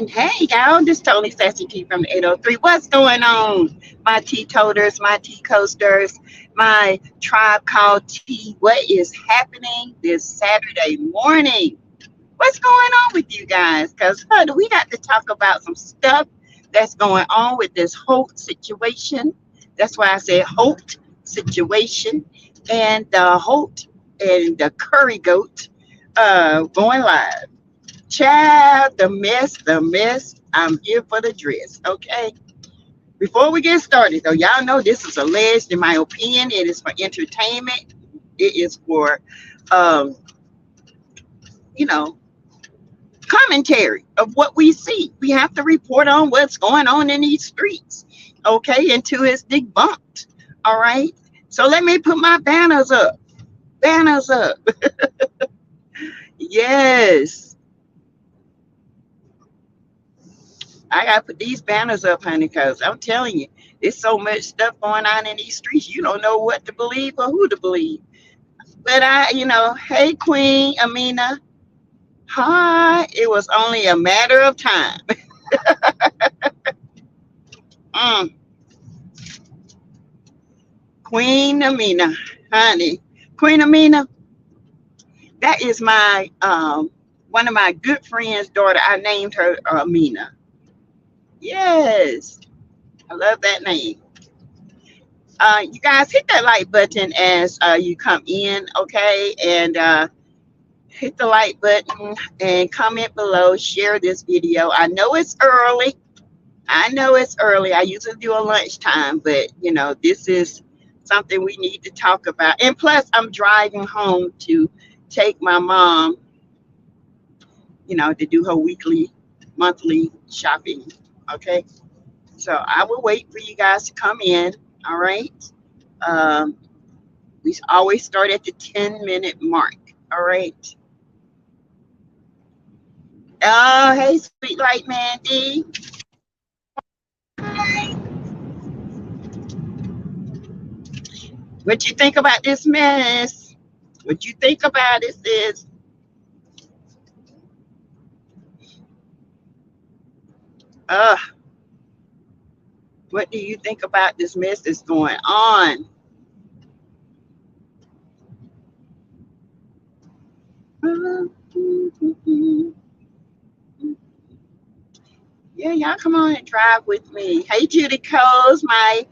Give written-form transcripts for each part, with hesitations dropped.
And hey, y'all, this is Tony Sassy T from the 803. What's going on? My teetoters, my tea coasters, my tribe called tea. What is happening this Saturday morning? What's going on with you guys? Because, honey, we got to talk about some stuff that's going on with this Holt situation. That's why I said Holt situation. And the Holt and the Curry Goat going live. Child, the mess. I'm here for the dress, okay? Before we get started, though, y'all know this is alleged, in my opinion. It is for entertainment. It is for, um, you know, commentary of what we see. We have to report on what's going on in these streets, okay? Until it's debunked, all right? So let me put my banners up. Banners up. Yes. I gotta put these banners up, honey, because I'm telling you, there's so much stuff going on in these streets. You don't know what to believe or who to believe. But hey, Queen Amina. Hi. It was only a matter of time. Mm, Queen Amina, honey. Queen Amina, that is my one of my good friends' daughter. I named her Amina. Yes. I love that name. You guys hit that like button as you come in, okay? And hit the like button and comment below. Share this video. I know it's early. I usually do a lunchtime, but this is something we need to talk about. And plus, I'm driving home to take my mom, to do her monthly shopping. Okay. So I will wait for you guys to come in. All right. Um, we always start at the 10-minute mark. All right. Oh, hey, sweet light Mandy. What you think about this mess? What you think about it, sis? Uh, what do you think about this mess that's going on? Yeah, y'all come on and drive with me. Hey, Judy Coles, my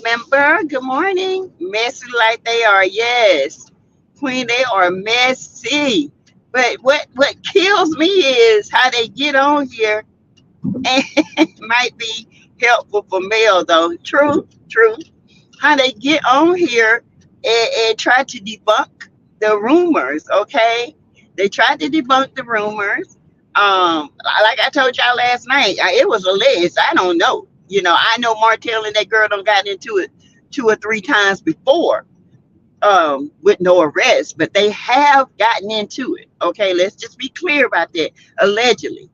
member. Good morning. Messy like they are, yes. Queen, they are messy. But what kills me is how they get on here and it might be helpful for male though. True, true. How they get on here and try to debunk the rumors, okay? They tried to debunk the rumors. Like I told y'all last night, it was alleged. I don't know. I know Martel and that girl done got into it 2 or 3 times before, with no arrest, but they have gotten into it. Okay, let's just be clear about that. Allegedly.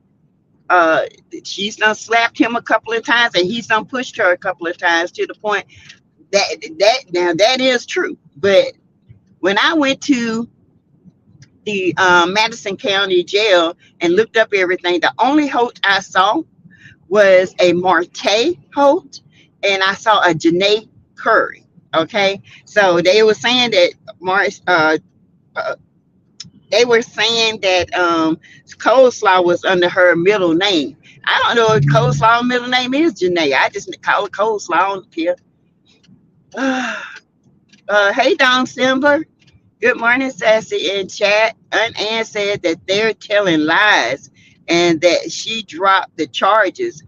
Uh, she's done slapped him a couple of times and he's done pushed her a couple of times to the point that is true. But when I went to the Madison County Jail and looked up everything, the only Holt I saw was a Martel Holt, and I saw a Janae Curry. Okay, so they were saying that uh, they were saying that Coleslaw was under her middle name. I don't know if Coleslaw middle name is Janae. I just call it Coleslaw. I don't care. Hey, Don Simber. Good morning, Sassy in chat. Aunt Ann said that they're telling lies and that she dropped the charges.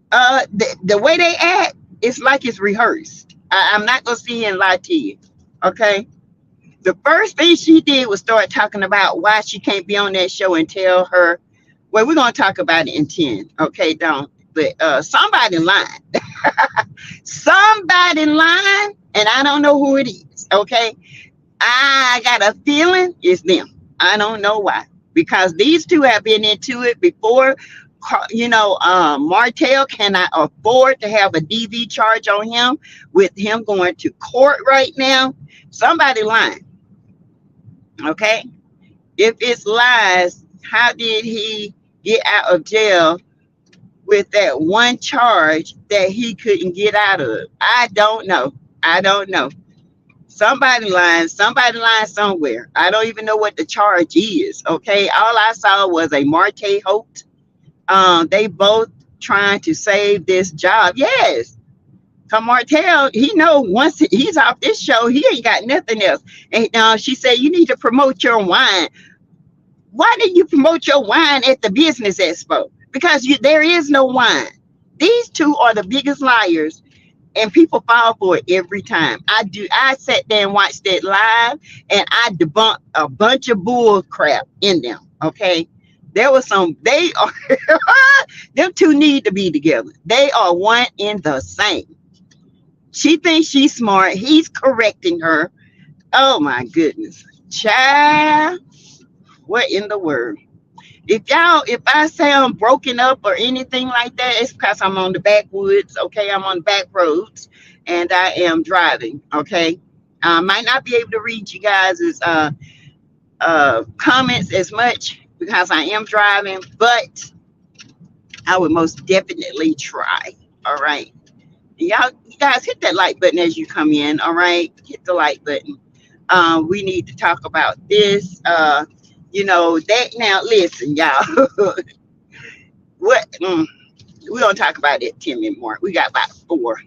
The way they act, it's like it's rehearsed. I'm not gonna sit here and lie to you. Okay. The first thing she did was start talking about why she can't be on that show and tell her. Well, we're gonna talk about it in 10. Okay, don't. But somebody lying. Somebody lying, and I don't know who it is. Okay. I got a feeling it's them. I don't know why. Because these two have been into it before. Martel cannot afford to have a DV charge on him with him going to court right now. Somebody lying. Okay. If it's lies, how did he get out of jail with that one charge that he couldn't get out of? I don't know. I don't know. Somebody lying somewhere. I don't even know what the charge is. Okay. All I saw was a Martel hoax. They both trying to save this job. Yes. Cause Martel, he know once he's off this show, he ain't got nothing else. And she said, you need to promote your wine. Why didn't you promote your wine at the business expo? Because there is no wine. These two are the biggest liars, and people fall for it every time. I sat there and watched that live, and I debunked a bunch of bull crap in them. Okay, there was some. They are them two need to be together. They are one in the same. She thinks she's smart. He's correcting her. Oh my goodness, child. What in the world? If I say I'm broken up or anything like that, it's because I'm on the backwoods. Okay, I'm on the back roads, and I am driving. Okay, I might not be able to read you guys' comments as much because I am driving, but I would most definitely try. All right, y'all, you guys hit that like button as you come in. All right, hit the like button. We need to talk about this. That now. Listen, y'all. What? We're gonna talk about it 10 minutes more. We got about 4.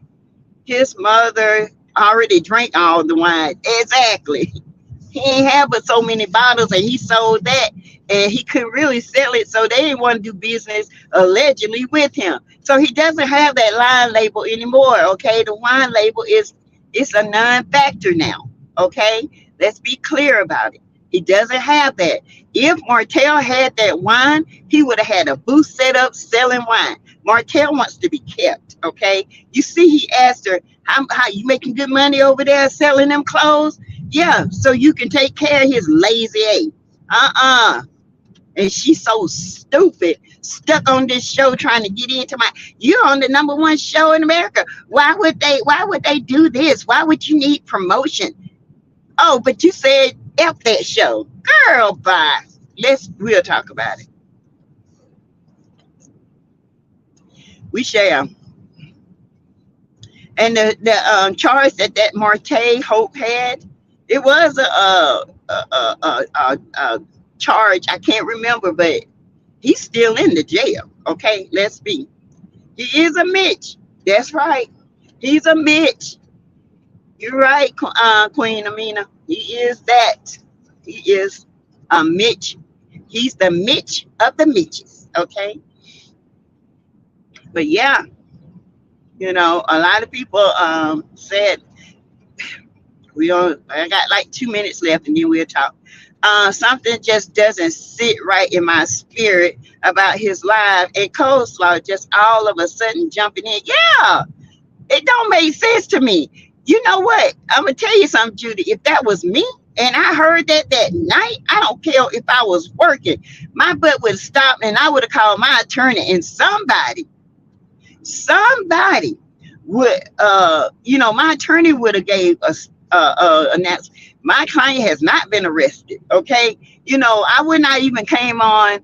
His mother already drank all the wine. Exactly. He ain't have but so many bottles, and he sold that, and he couldn't really sell it, so they didn't want to do business allegedly with him. So he doesn't have that line label anymore. Okay, the wine label it's a non-factor now. Okay, let's be clear about it. He doesn't have that. If Martel had that wine, he would have had a booth set up selling wine. Martel wants to be kept. Okay, you see, he asked her, how you making good money over there selling them clothes? Yeah, so you can take care of his lazy ass. And she's so stupid, stuck on this show trying to get into you're on the #1 show in America. Why would they do this? Why would you need promotion? Oh, but you said F that show. Girl, bye. We'll talk about it. We shall. And the charge that Martel Hope had, it was a charge. I can't remember, but he's still in the jail. Okay, let's be. He is a Mitch. That's right. He's a Mitch. You're right, Queen Amina. He is that. He is a Mitch. He's the Mitch of the Mitches. Okay. But yeah, a lot of people said I got like 2 minutes left, and then we'll talk. Something just doesn't sit right in my spirit about his live and coleslaw just all of a sudden jumping in. Yeah, it don't make sense to me. You know what? I'm gonna tell you something, Judy. If that was me and I heard that night, I don't care if I was working, my butt would have stopped, and I would have called my attorney, and somebody would, my attorney would have gave us announcement. My client has not been arrested. Okay, I would not even came on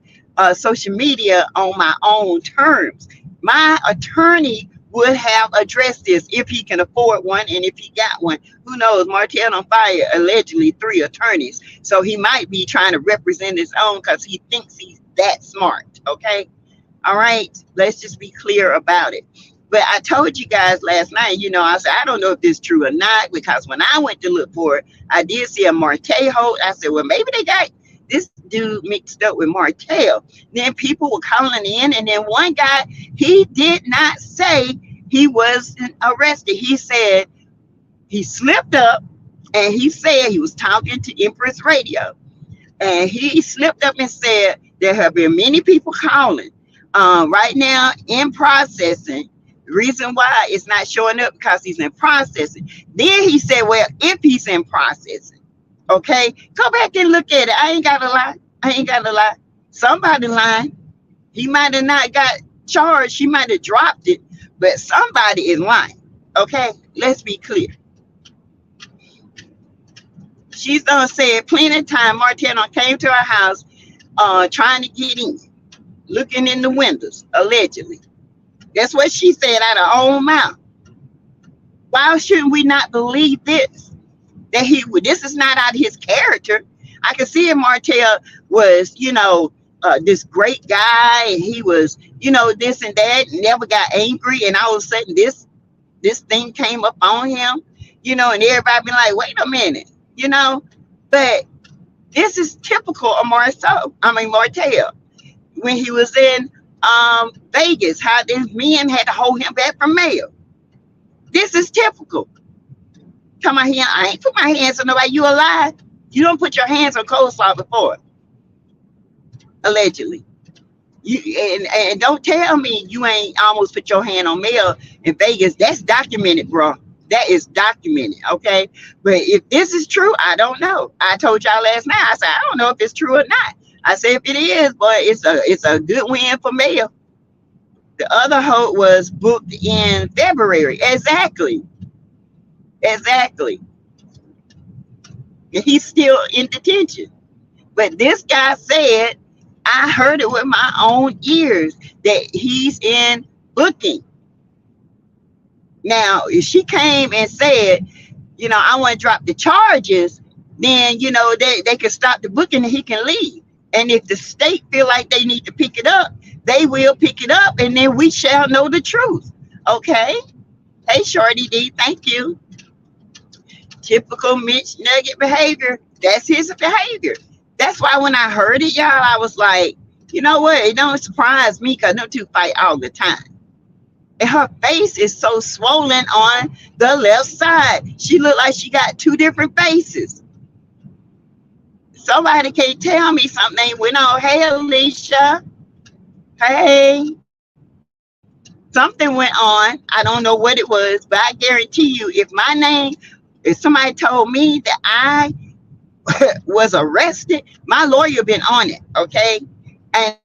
social media on my own terms. My attorney would have addressed this if he can afford one, and if he got one. Who knows? Martel on fire allegedly 3 attorneys, so he might be trying to represent his own because he thinks he's that smart. Okay, all right, let's just be clear about it. But I told you guys last night, I said, I don't know if this is true or not, because when I went to look for it, I did see a Martel hold. I said, well, maybe they got this dude mixed up with Martel. Then people were calling in, and then one guy, he did not say he was arrested. He said he slipped up, and he said he was talking to Empress Radio, and he slipped up and said there have been many people calling right now in processing. The reason why it's not showing up because he's in processing. Then he said, well, if he's in processing, okay, go back and look at it. I ain't got to lie. Somebody lying. He might have not got charged. She might have dropped it, but somebody is lying. Okay, let's be clear. She's done said plenty of time Martel came to our house trying to get in. looking in the windows, allegedly. That's what she said out of her own mouth. Why shouldn't we not believe this? That this is not out of his character. I can see if Martel was, this great guy, and he was, this and that, never got angry, and all of a sudden this thing came up on him, and everybody be like, wait a minute, but this is typical of Martel. When he was in Vegas, how these men had to hold him back from mail. This is typical. Come on here, I ain't put my hands on nobody. You alive? You don't put your hands on coleslaw before, allegedly. And don't tell me you ain't almost put your hand on mail in Vegas. That's documented, bro. That is documented, okay? But if this is true, I don't know. I told y'all last night. I said I don't know if it's true or not. I said if it is, but it's a good win for mail. The other hoax was booked in February. Exactly. And he's still in detention. But this guy said, I heard it with my own ears, that he's in booking. Now, if she came and said, I want to drop the charges, then, they can stop the booking and he can leave. And if the state feel like they need to pick it up, they will pick it up, and then we shall know the truth. Okay? Hey, Shorty D, thank you. Typical Mitch Nugget behavior. That's his behavior. That's why when I heard it, y'all, I was like, you know what? It don't surprise me because them two fight all the time. And her face is so swollen on the left side. She looked like she got two different faces. Somebody can't tell me something ain't went on. Hey, Alicia. Hey. Something went on. I don't know what it was, but I guarantee you, if somebody told me that I was arrested, my lawyer been on it, okay? And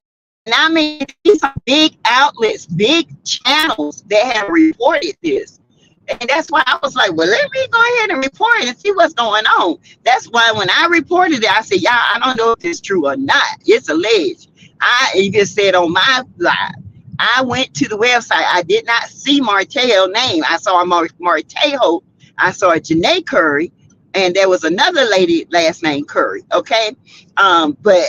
I mean, these are big outlets, big channels that have reported this. And that's why I was like, well, let me go ahead and report it and see what's going on. That's why when I reported it, I said, y'all, I don't know if it's true or not. It's alleged. I even said on my live, I went to the website. I did not see Martel's name. I saw Martel. I saw Janae Curry, and there was another lady last name Curry. Okay. But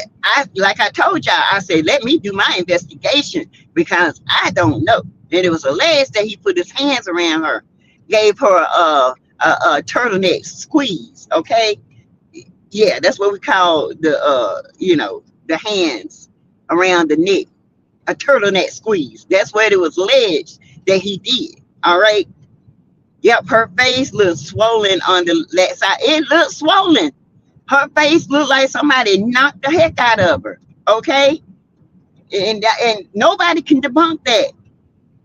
like I told y'all, I said, let me do my investigation because I don't know. And it was alleged that he put his hands around her, gave her a turtleneck squeeze. Okay. Yeah, that's what we call the hands around the neck, a turtleneck squeeze. That's what it was alleged that he did. All right. Yep, her face looked swollen on the left side. It looked swollen. Her face looked like somebody knocked the heck out of her. Okay? And nobody can debunk that.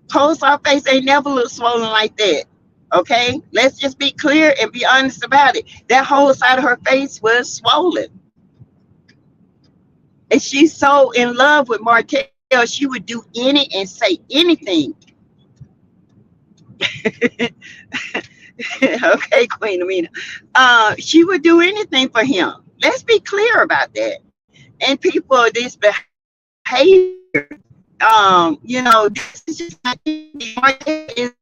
Coleslaw face ain't never looked swollen like that. Okay? Let's just be clear and be honest about it. That whole side of her face was swollen. And she's so in love with Martel, she would do any and say anything. Okay, Queen Amina. She would do anything for him. Let's be clear about that. And people, this behavior, this is just not TV.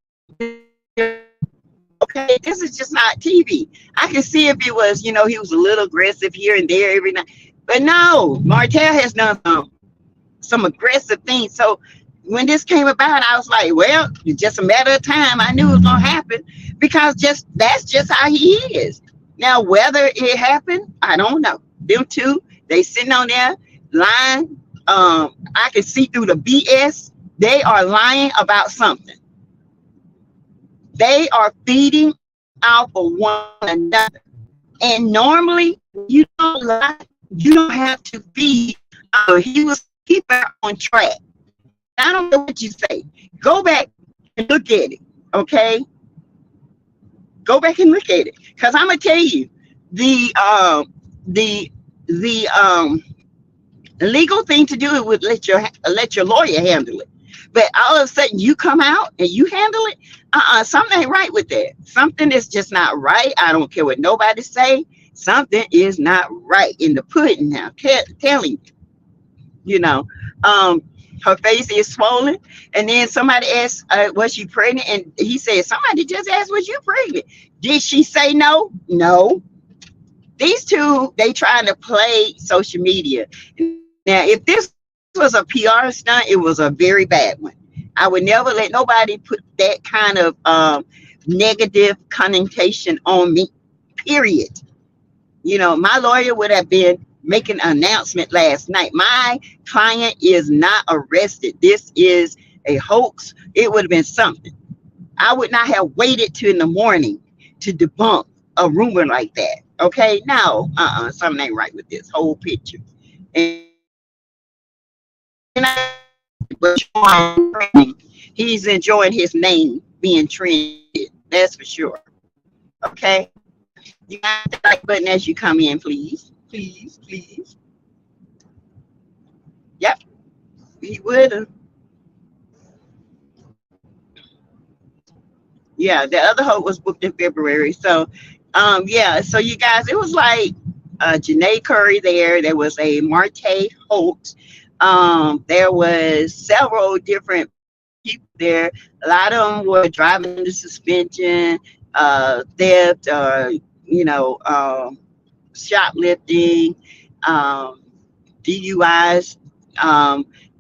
Okay, this is just not TV. I can see if it was, he was a little aggressive here and there every night. But no, Martel has done some aggressive things. So when this came about, I was like, well, it's just a matter of time. I knew it was going to happen because that's just how he is. Now, whether it happened, I don't know. Them two, they sitting on there lying. I can see through the BS. They are lying about something. They are feeding off of one another. And normally, you don't lie. You don't have to feed. He was keeping her on track. I don't know what you say. Go back and look at it, okay? Go back and look at it, because I'm gonna tell you, the legal thing to do it would let your lawyer handle it. But all of a sudden you come out and you handle it. Something ain't right with that. Something is just not right. I don't care what nobody say. Something is not right in the pudding now. Telling you, Her face is swollen. And then somebody asked, was she pregnant? And he said, somebody just asked, was you pregnant? Did she say no? No. These two, they trying to play social media. Now, if this was a PR stunt, it was a very bad one. I would never let nobody put that kind of negative connotation on me, period. You know, my lawyer would have been making an announcement last night. My client is not arrested. This is a hoax. It would have been something. I would not have waited till in the morning to debunk a rumor like that. Okay, no, something ain't right with this whole picture. And he's enjoying his name being trended. That's for sure. Okay, you got the like button as you come in, please, please, please. Yep, he would have. Yeah, the other hope was booked in February. So, yeah. So you guys, it was like Janae Curry there. There was a Martel hoax. There was several different people there. A lot of them were driving under suspension, theft, you know, shoplifting, DUIs,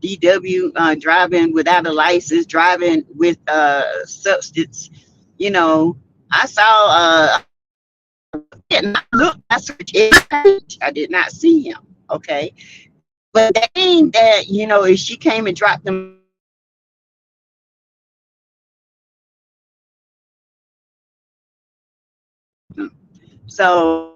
DW, driving without a license, driving with substance. You know, I saw. Did not look. I searched every page. I did not see him. Okay, but the thing that you know is she came and dropped them. So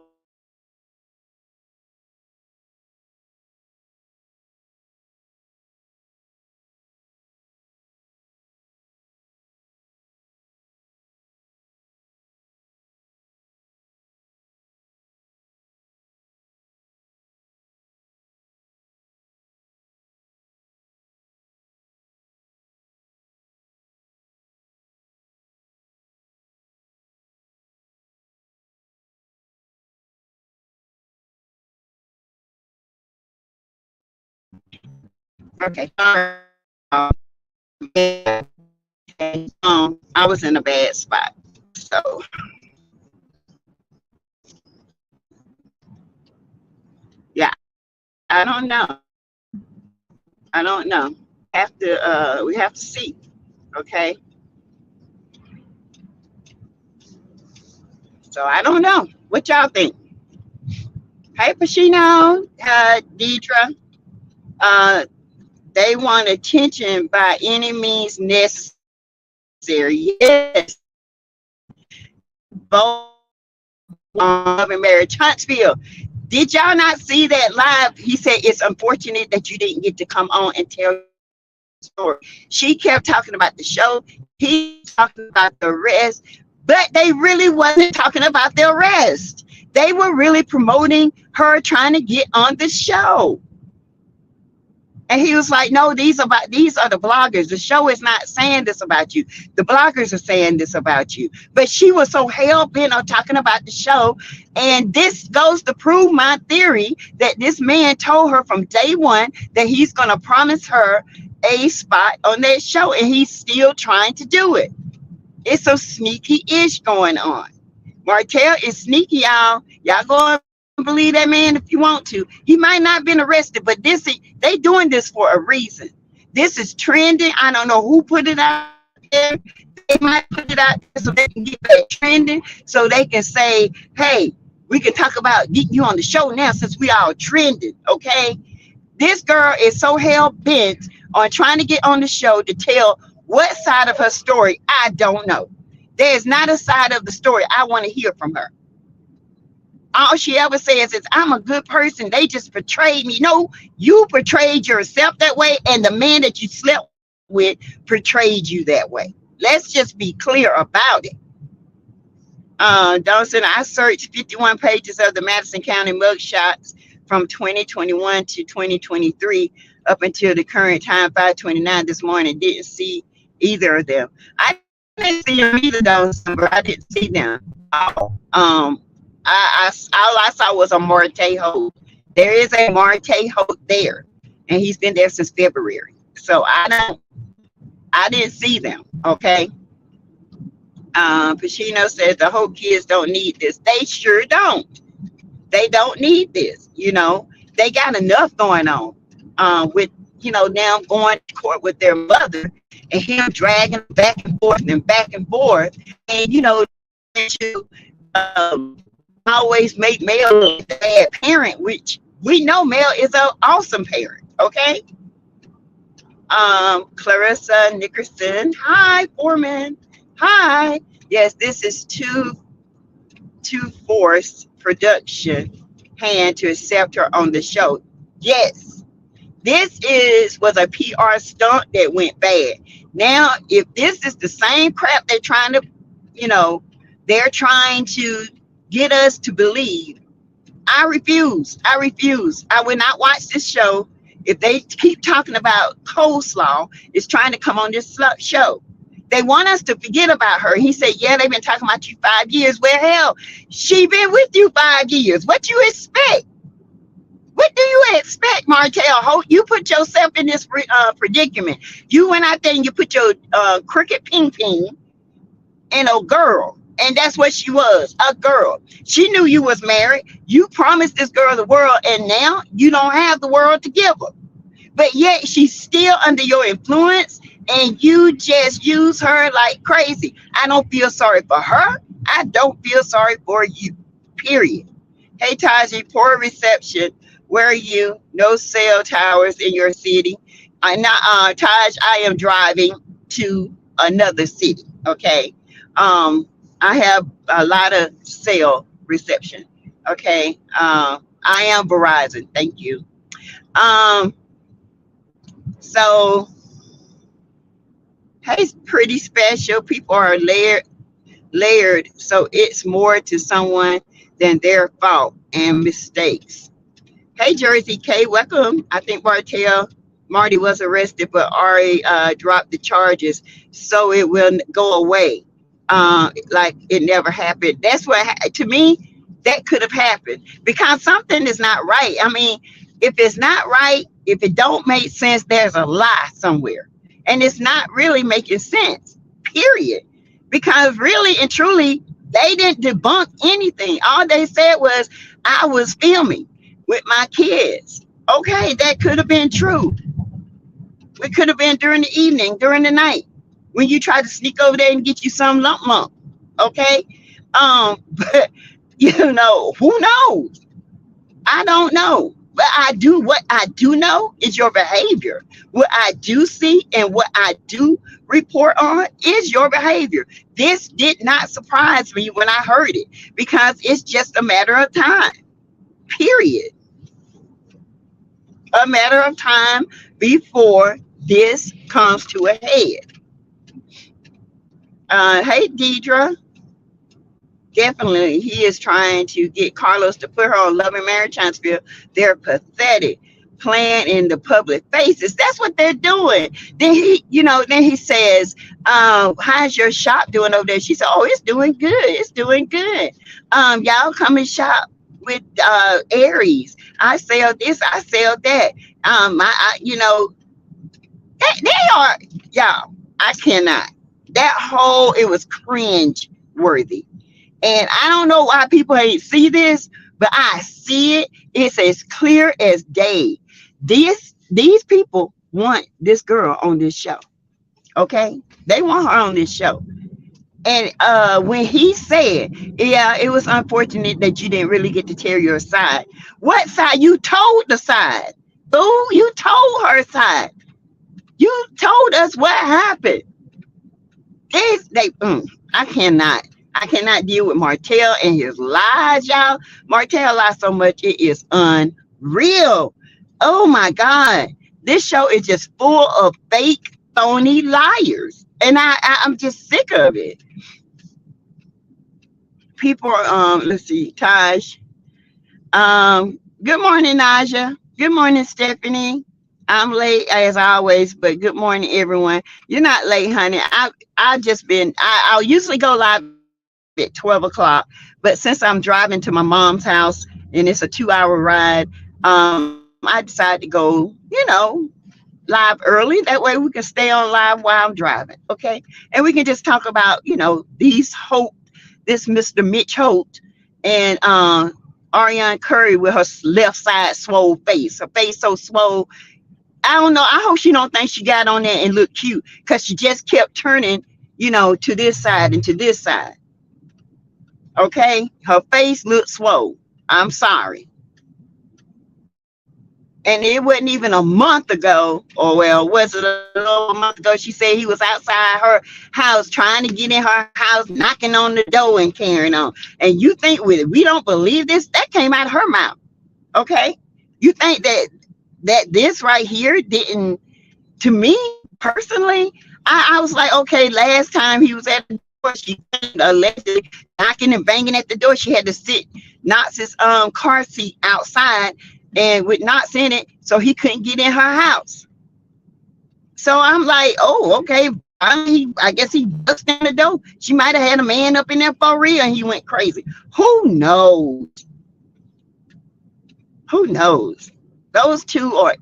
okay, yeah, I was in a bad spot. So yeah, I don't know. I don't know. Have to we have to see. Okay. So I don't know. What y'all think? Hey Pacino, Deidre. Uh they want attention by any means necessary. Yes, both and marriage. Huntsville. Did y'all not see that live? He said it's unfortunate that you didn't get to come on and tell your story. She kept talking about the show. He talking about the arrest, but they really wasn't talking about the arrest. They were really promoting her trying to get on the show. And he was like, no, these are the bloggers. The show is not saying this about you. The bloggers are saying this about you. But she was so hell bent on talking about the show. And this goes to prove my theory that this man told her from day one that he's going to promise her a spot on that show. And he's still trying to do it. It's so sneaky-ish going on. Martel is sneaky, y'all. Y'all go and believe that man if you want to. He might not have been arrested, but they doing this for a reason. This is trending. I don't know who put it out there. They might put it out there so they can get that trending, so they can say, hey, we can talk about getting you on the show now since we all trending, okay? This girl is so hell bent on trying to get on the show to tell what side of her story. I don't know. There's not a side of the story I want to hear from her. All she ever says is, I'm a good person. They just portrayed me. No, you portrayed yourself that way, and the man that you slept with portrayed you that way. Let's just be clear about it. Dawson, I searched 51 pages of the Madison County mugshots from 2021 to 2023 up until the current time, 5:29 this morning. Didn't see either of them. I didn't see them either, Dawson, but I didn't see them. All I saw was a Martel hoax. There is a Martel hoax there, and he's been there since February. So I didn't see them. Okay. Pacino says the whole kids don't need this. They sure don't. They don't need this. They got enough going on. With now going to court with their mother and him dragging back and forth and back and forth, and to um, always make Mel a bad parent, which we know Mel is an awesome parent. Okay. Clarissa Nickerson. Hi, Foreman. Hi. Yes, this is too forced production hand to accept her on the show. Yes, was a PR stunt that went bad. Now, if this is the same crap they're trying to get us to believe, I refuse. I will not watch this show if they keep talking about coleslaw is trying to come on this show. They want us to forget about her. He said, yeah, they've been talking about you 5 years. Well, hell, she been with you 5 years. What you expect? What do you expect, Martel? You put yourself in this predicament. You went out there and you put your cricket ping in a girl. And that's what she was, a girl. She knew you was married. You promised this girl the world, and now you don't have the world to give her. But yet she's still under your influence, and you just use her like crazy. I don't feel sorry for her. I don't feel sorry for you, period. Hey, Taji, poor reception. Where are you? No cell towers in your city. Taj, I am driving to another city, okay? I have a lot of cell reception, okay? I am Verizon, thank you. So, hey, pretty special. People are layered, so it's more to someone than their fault and mistakes. Hey, Jersey K, welcome. I think Marty was arrested, but Ari dropped the charges, so it will go away. Like it never happened. That's what, to me, that could have happened because something is not right. I mean, if it's not right, if it don't make sense, there's a lie somewhere. And it's not really making sense, period. Because really and truly, they didn't debunk anything. All they said was, I was filming with my kids. Okay, that could have been true. It could have been during the evening, during the night, when you try to sneak over there and get you some lump. Okay? But, who knows? I don't know. But what I do know is your behavior. What I do see and what I do report on is your behavior. This did not surprise me when I heard it because it's just a matter of time, period. A matter of time before this comes to a head. Hey, Deidre. Definitely, he is trying to get Carlos to put her on Love and Marriage Huntsville. They're pathetic, playing in the public faces. That's what they're doing. Then he says, how's your shop doing over there? She said, oh, it's doing good. It's doing good. Y'all come and shop with Aries. I sell this, I sell that. They are, y'all, I cannot. It was cringe worthy. And I don't know why people ain't see this, but I see it. It's as clear as day. These people want this girl on this show. Okay? They want her on this show. And when he said, yeah, it was unfortunate that you didn't really get to tell your side. What side? You told the side. Boo, you told her side. You told us what happened. I cannot deal with Martel and his lies, y'all. Martel lies so much, it is unreal. Oh my God. This show is just full of fake, phony liars. And I'm just sick of it. People are, let's see, Taj. Good morning, Naja. Good morning, Stephanie. I'm late as always, but good morning, everyone. You're not late, honey. I'll usually go live at 12 o'clock, but since I'm driving to my mom's house and it's a 2-hour ride, I decided to go, live early. That way we can stay on live while I'm driving. Okay. And we can just talk about, these Hope, this Mr. Mitch Holt and Ariane Curry with her left side swole face. Her face so swole. I don't know. I hope she don't think she got on there and look cute because she just kept turning, to this side and to this side. Okay. Her face looked swole. I'm sorry. And it wasn't even a month ago, or well, was it a little month ago? She said he was outside her house trying to get in her house, knocking on the door and carrying on. And you think we don't believe this? That came out of her mouth. Okay. You think that this right here didn't, to me personally, I was like, okay, last time he was at the door, she allegedly knocking and banging at the door. She had to sit Knox's car seat outside and with Knox in it, so he couldn't get in her house. So I'm like, oh, okay. I guess he bust in the door. She might have had a man up in there for real and he went crazy. Who knows? Who knows? Those two are,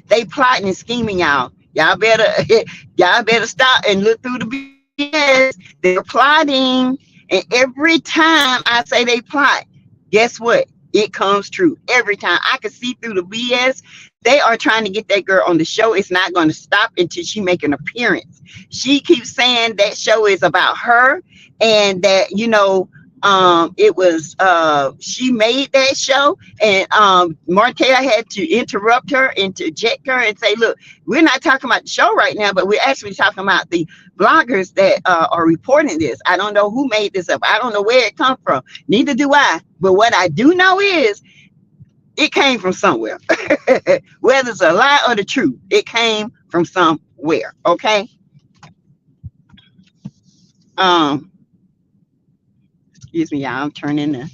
they plotting and scheming, y'all. Y'all better stop and look through the BS. They're plotting. And every time I say they plot, guess what? It comes true every time. I can see through the BS. They are trying to get that girl on the show. It's not going to stop until she make an appearance. She keeps saying that show is about her and that, it was she made that show, and Martel had to interrupt her, interject her, and say, look, we're not talking about the show right now, but we're actually talking about the bloggers that are reporting this. I don't know who made this up. I don't know where it come from. Neither do I. But what I do know is it came from somewhere. Whether it's a lie or the truth, it came from somewhere. Okay. Excuse me, y'all. I'm turning to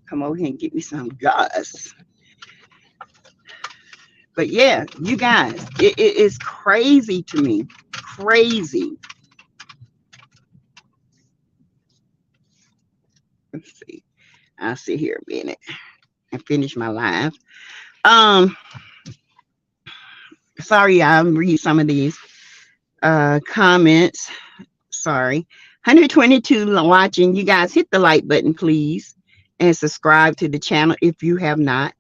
come over here and get me some gas. But yeah, you guys, it is crazy to me. Crazy. Let's see. I'll sit here a minute and finish my live. Sorry, I'll read some of these comments. Sorry. 122 watching. You guys hit the like button, please, and subscribe to the channel if you have not.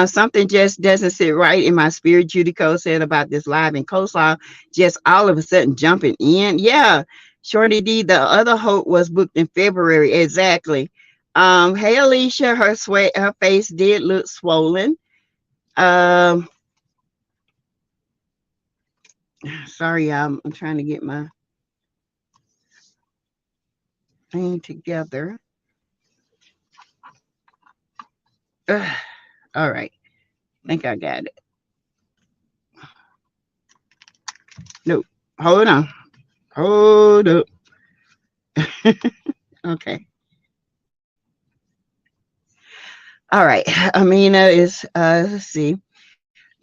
Something just doesn't sit right in my spirit, Judico said about this live, and Coleslaw just all of a sudden jumping in. Yeah, Shorty D, the other Hope was booked in February. Exactly. Hey, Alicia, her face did look swollen. Sorry, I'm trying to get my thing together. All right. I think I got it. No, hold on. Hold up. Okay. All right. Amina is, let's see.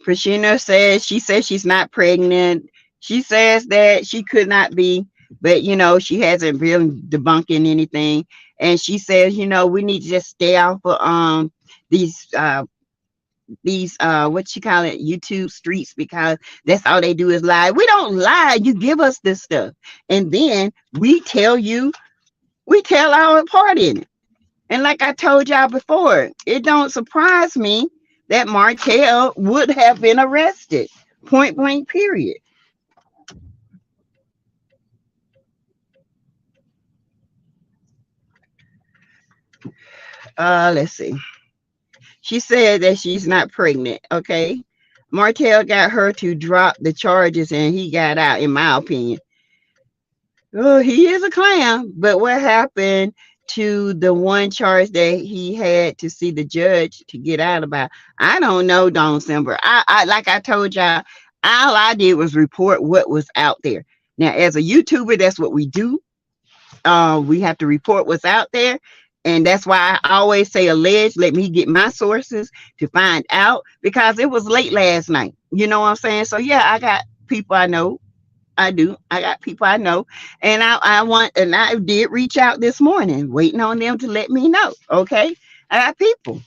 Prashina says, she says she's not pregnant. She says that she could not be, but, she hasn't really debunking anything. And she says, we need to just stay off of these what you call it, YouTube streets, because that's all they do is lie. We don't lie. You give us this stuff, and then we tell our part in it. And like I told y'all before, it don't surprise me that Martel would have been arrested, point blank, period. Let's see. She said that she's not pregnant. Okay. Martel got her to drop the charges and he got out, in my opinion. Oh, he is a clown. But what happened to the one charge that he had to see the judge to get out about? I don't know, Dawn Simber. I like I told y'all, all I did was report what was out there. Now, as a YouTuber, that's what we do. We have to report what's out there. And that's why I always say alleged. Let me get my sources to find out, because it was late last night. You know what I'm saying? So yeah, I got people I know. I do. I got people I know. And I did reach out this morning, waiting on them to let me know. Okay. I got people.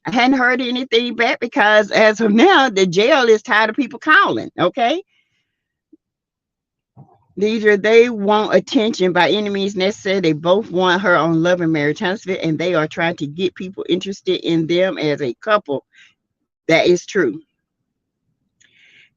I hadn't heard anything back because as of now, the jail is tired of people calling. Okay. They want attention by any means necessary. They both want her on Love and Marriage Huntsville, and they are trying to get people interested in them as a couple. That is true.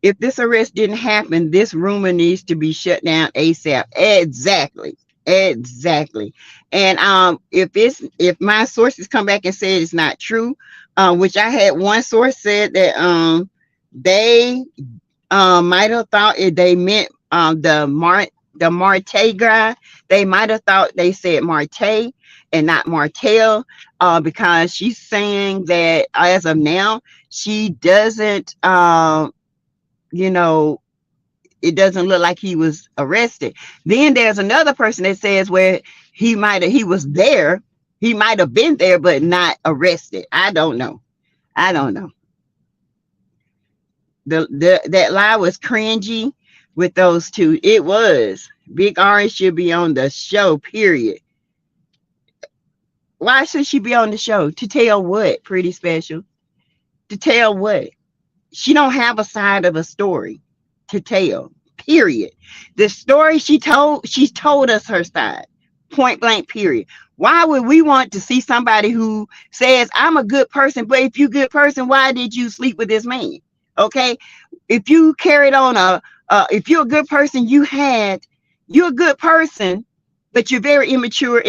If this arrest didn't happen, this rumor needs to be shut down ASAP. Exactly. Exactly. And if my sources come back and say it's not true, which I had one source said that they might have thought they meant the Martel guy. They might have thought they said Martel and not Martel, because she's saying that as of now she doesn't you know, it doesn't look like he was arrested. Then there's another person that says where he was there, he might have been there but not arrested. I don't know. That lie was cringy with those two. It was. Big Orange should be on the show, period. Why should she be on the show? To tell what? Pretty Special. To tell what? She don't have a side of a story to tell, period. The story she's told us her side, point blank, period. Why would we want to see somebody who says, I'm a good person, but if you're a good person, why did you sleep with this man? Okay. If you carried on if you're a good person, you're a good person, but you're very immature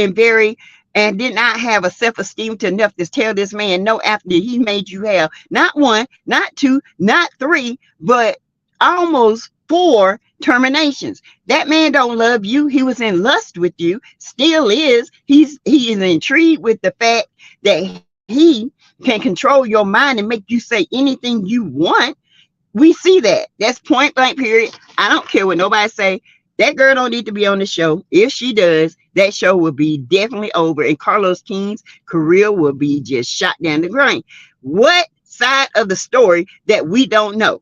and did not have a self-esteem to enough to tell this man no after he made you have not one, not two, not three, but almost 4 terminations. That man don't love you. He was in lust with you, still is. He is intrigued with the fact that he can control your mind and make you say anything you want. We see that. That's point blank, period. I don't care what nobody say. That girl don't need to be on the show. If she does, that show will be definitely over, and Carlos King's career will be just shot down the drain. What side of the story that we don't know?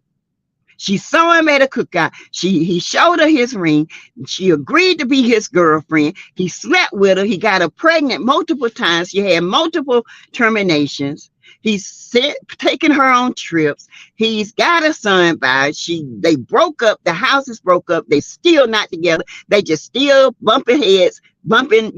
She saw him at a cookout. He showed her his ring. She agreed to be his girlfriend. He slept with her. He got her pregnant multiple times. She had multiple terminations. He's taking her on trips. He's got a son by. They broke up. The houses broke up. They still not together. They just still bumping heads, bumping,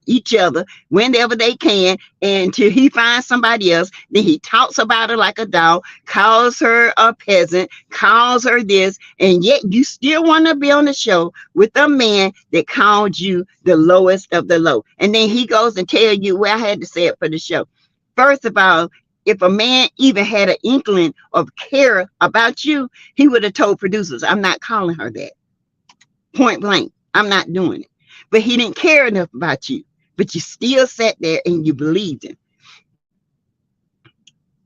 each other whenever they can, until he finds somebody else. Then he talks about her like a dog, calls her a peasant, calls her this, and yet you still want to be on the show with a man that called you the lowest of the low. And then he goes and tell you, well, I had to say it for the show. First of all, if a man even had an inkling of care about you, he would have told producers, I'm not calling her that. Point blank. I'm not doing it. But he didn't care enough about you. But you still sat there and you believed him.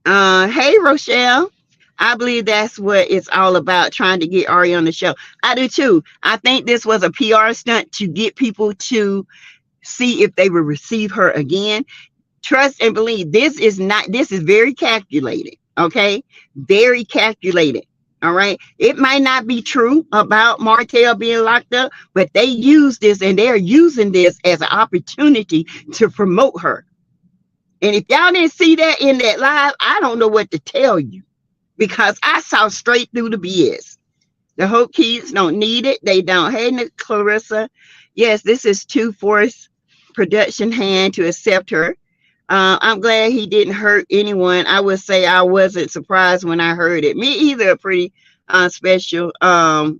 Hey, Rochelle. I believe that's what it's all about, trying to get Ari on the show. I do too. I think this was a PR stunt to get people to see if they would receive her again. Trust and believe. This is very calculated. Okay. Very calculated. All right. It might not be true about Martel being locked up, but they use this, and they're using this as an opportunity to promote her. And if y'all didn't see that in that live, I don't know what to tell you, because I saw straight through the BS. The Hope kids don't need it. They don't. Hey, Clarissa. Yes, this is too forced production hand to accept her. I'm glad he didn't hurt anyone. I would say I wasn't surprised when I heard it. Me either. Pretty special. I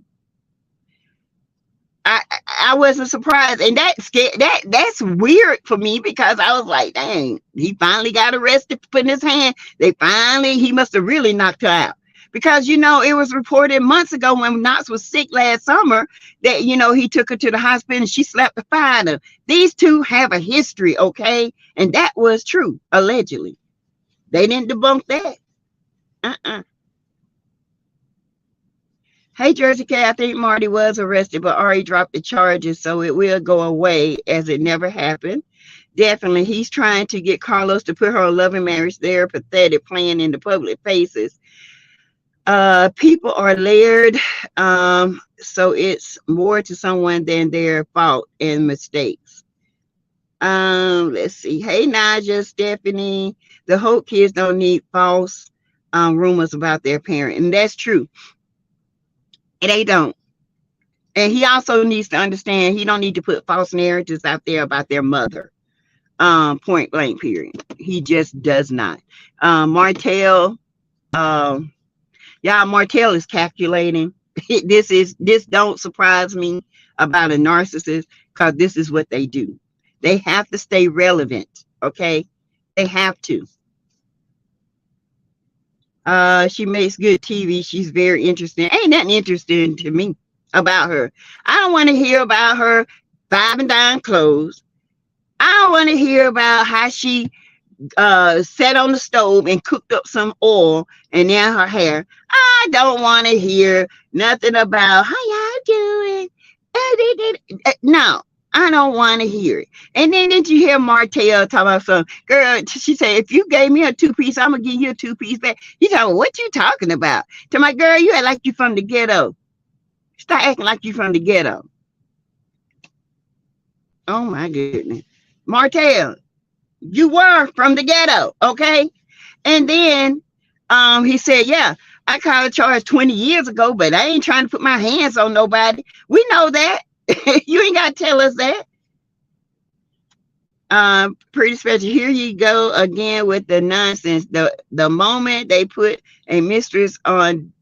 wasn't surprised, and that's weird for me, because I was like, dang, he finally got arrested for putting his hand. He must have really knocked her out. Because, it was reported months ago when Knox was sick last summer that, he took her to the hospital and she slapped the fire out of him. These two have a history, okay? And that was true, allegedly. They didn't debunk that. Hey, Jersey K, I think Marty was arrested, but Ari dropped the charges, so it will go away as it never happened. Definitely, he's trying to get Carlos to put her on Love and Marriage. They're pathetic, playing in the public faces. People are layered, so it's more to someone than their fault and mistakes. Let's see. Hey, Naja, Stephanie. The Hope kids don't need false rumors about their parent, and that's true. They don't. And he also needs to understand he don't need to put false narratives out there about their mother. Point blank. Period. He just does not. Martel. Um, yeah, Martel is calculating. This don't surprise me about a narcissist because this is what they do. They have to stay relevant. Okay, they have to. She makes good TV. She's very interesting. Ain't nothing interesting to me about her. I don't want to hear about her five and dime clothes. I don't want to hear about how she sat on the stove and cooked up some oil and then her hair. I don't want to hear nothing about how y'all doing. No, I don't want to hear it. And then did you hear Martel talk about some girl? She said, if you gave me a two-piece, I'm gonna give you a two-piece back. You talking, what you talking about? To my girl, you act like you from the ghetto. Stop acting like you from the ghetto. Oh my goodness. Martel, you were from the ghetto, okay? And then he said, yeah, I caught a charge 20 years ago, but I ain't trying to put my hands on nobody. We know that. You ain't got to tell us that. Pretty special. Here you go again with the nonsense. The moment they put a mistress on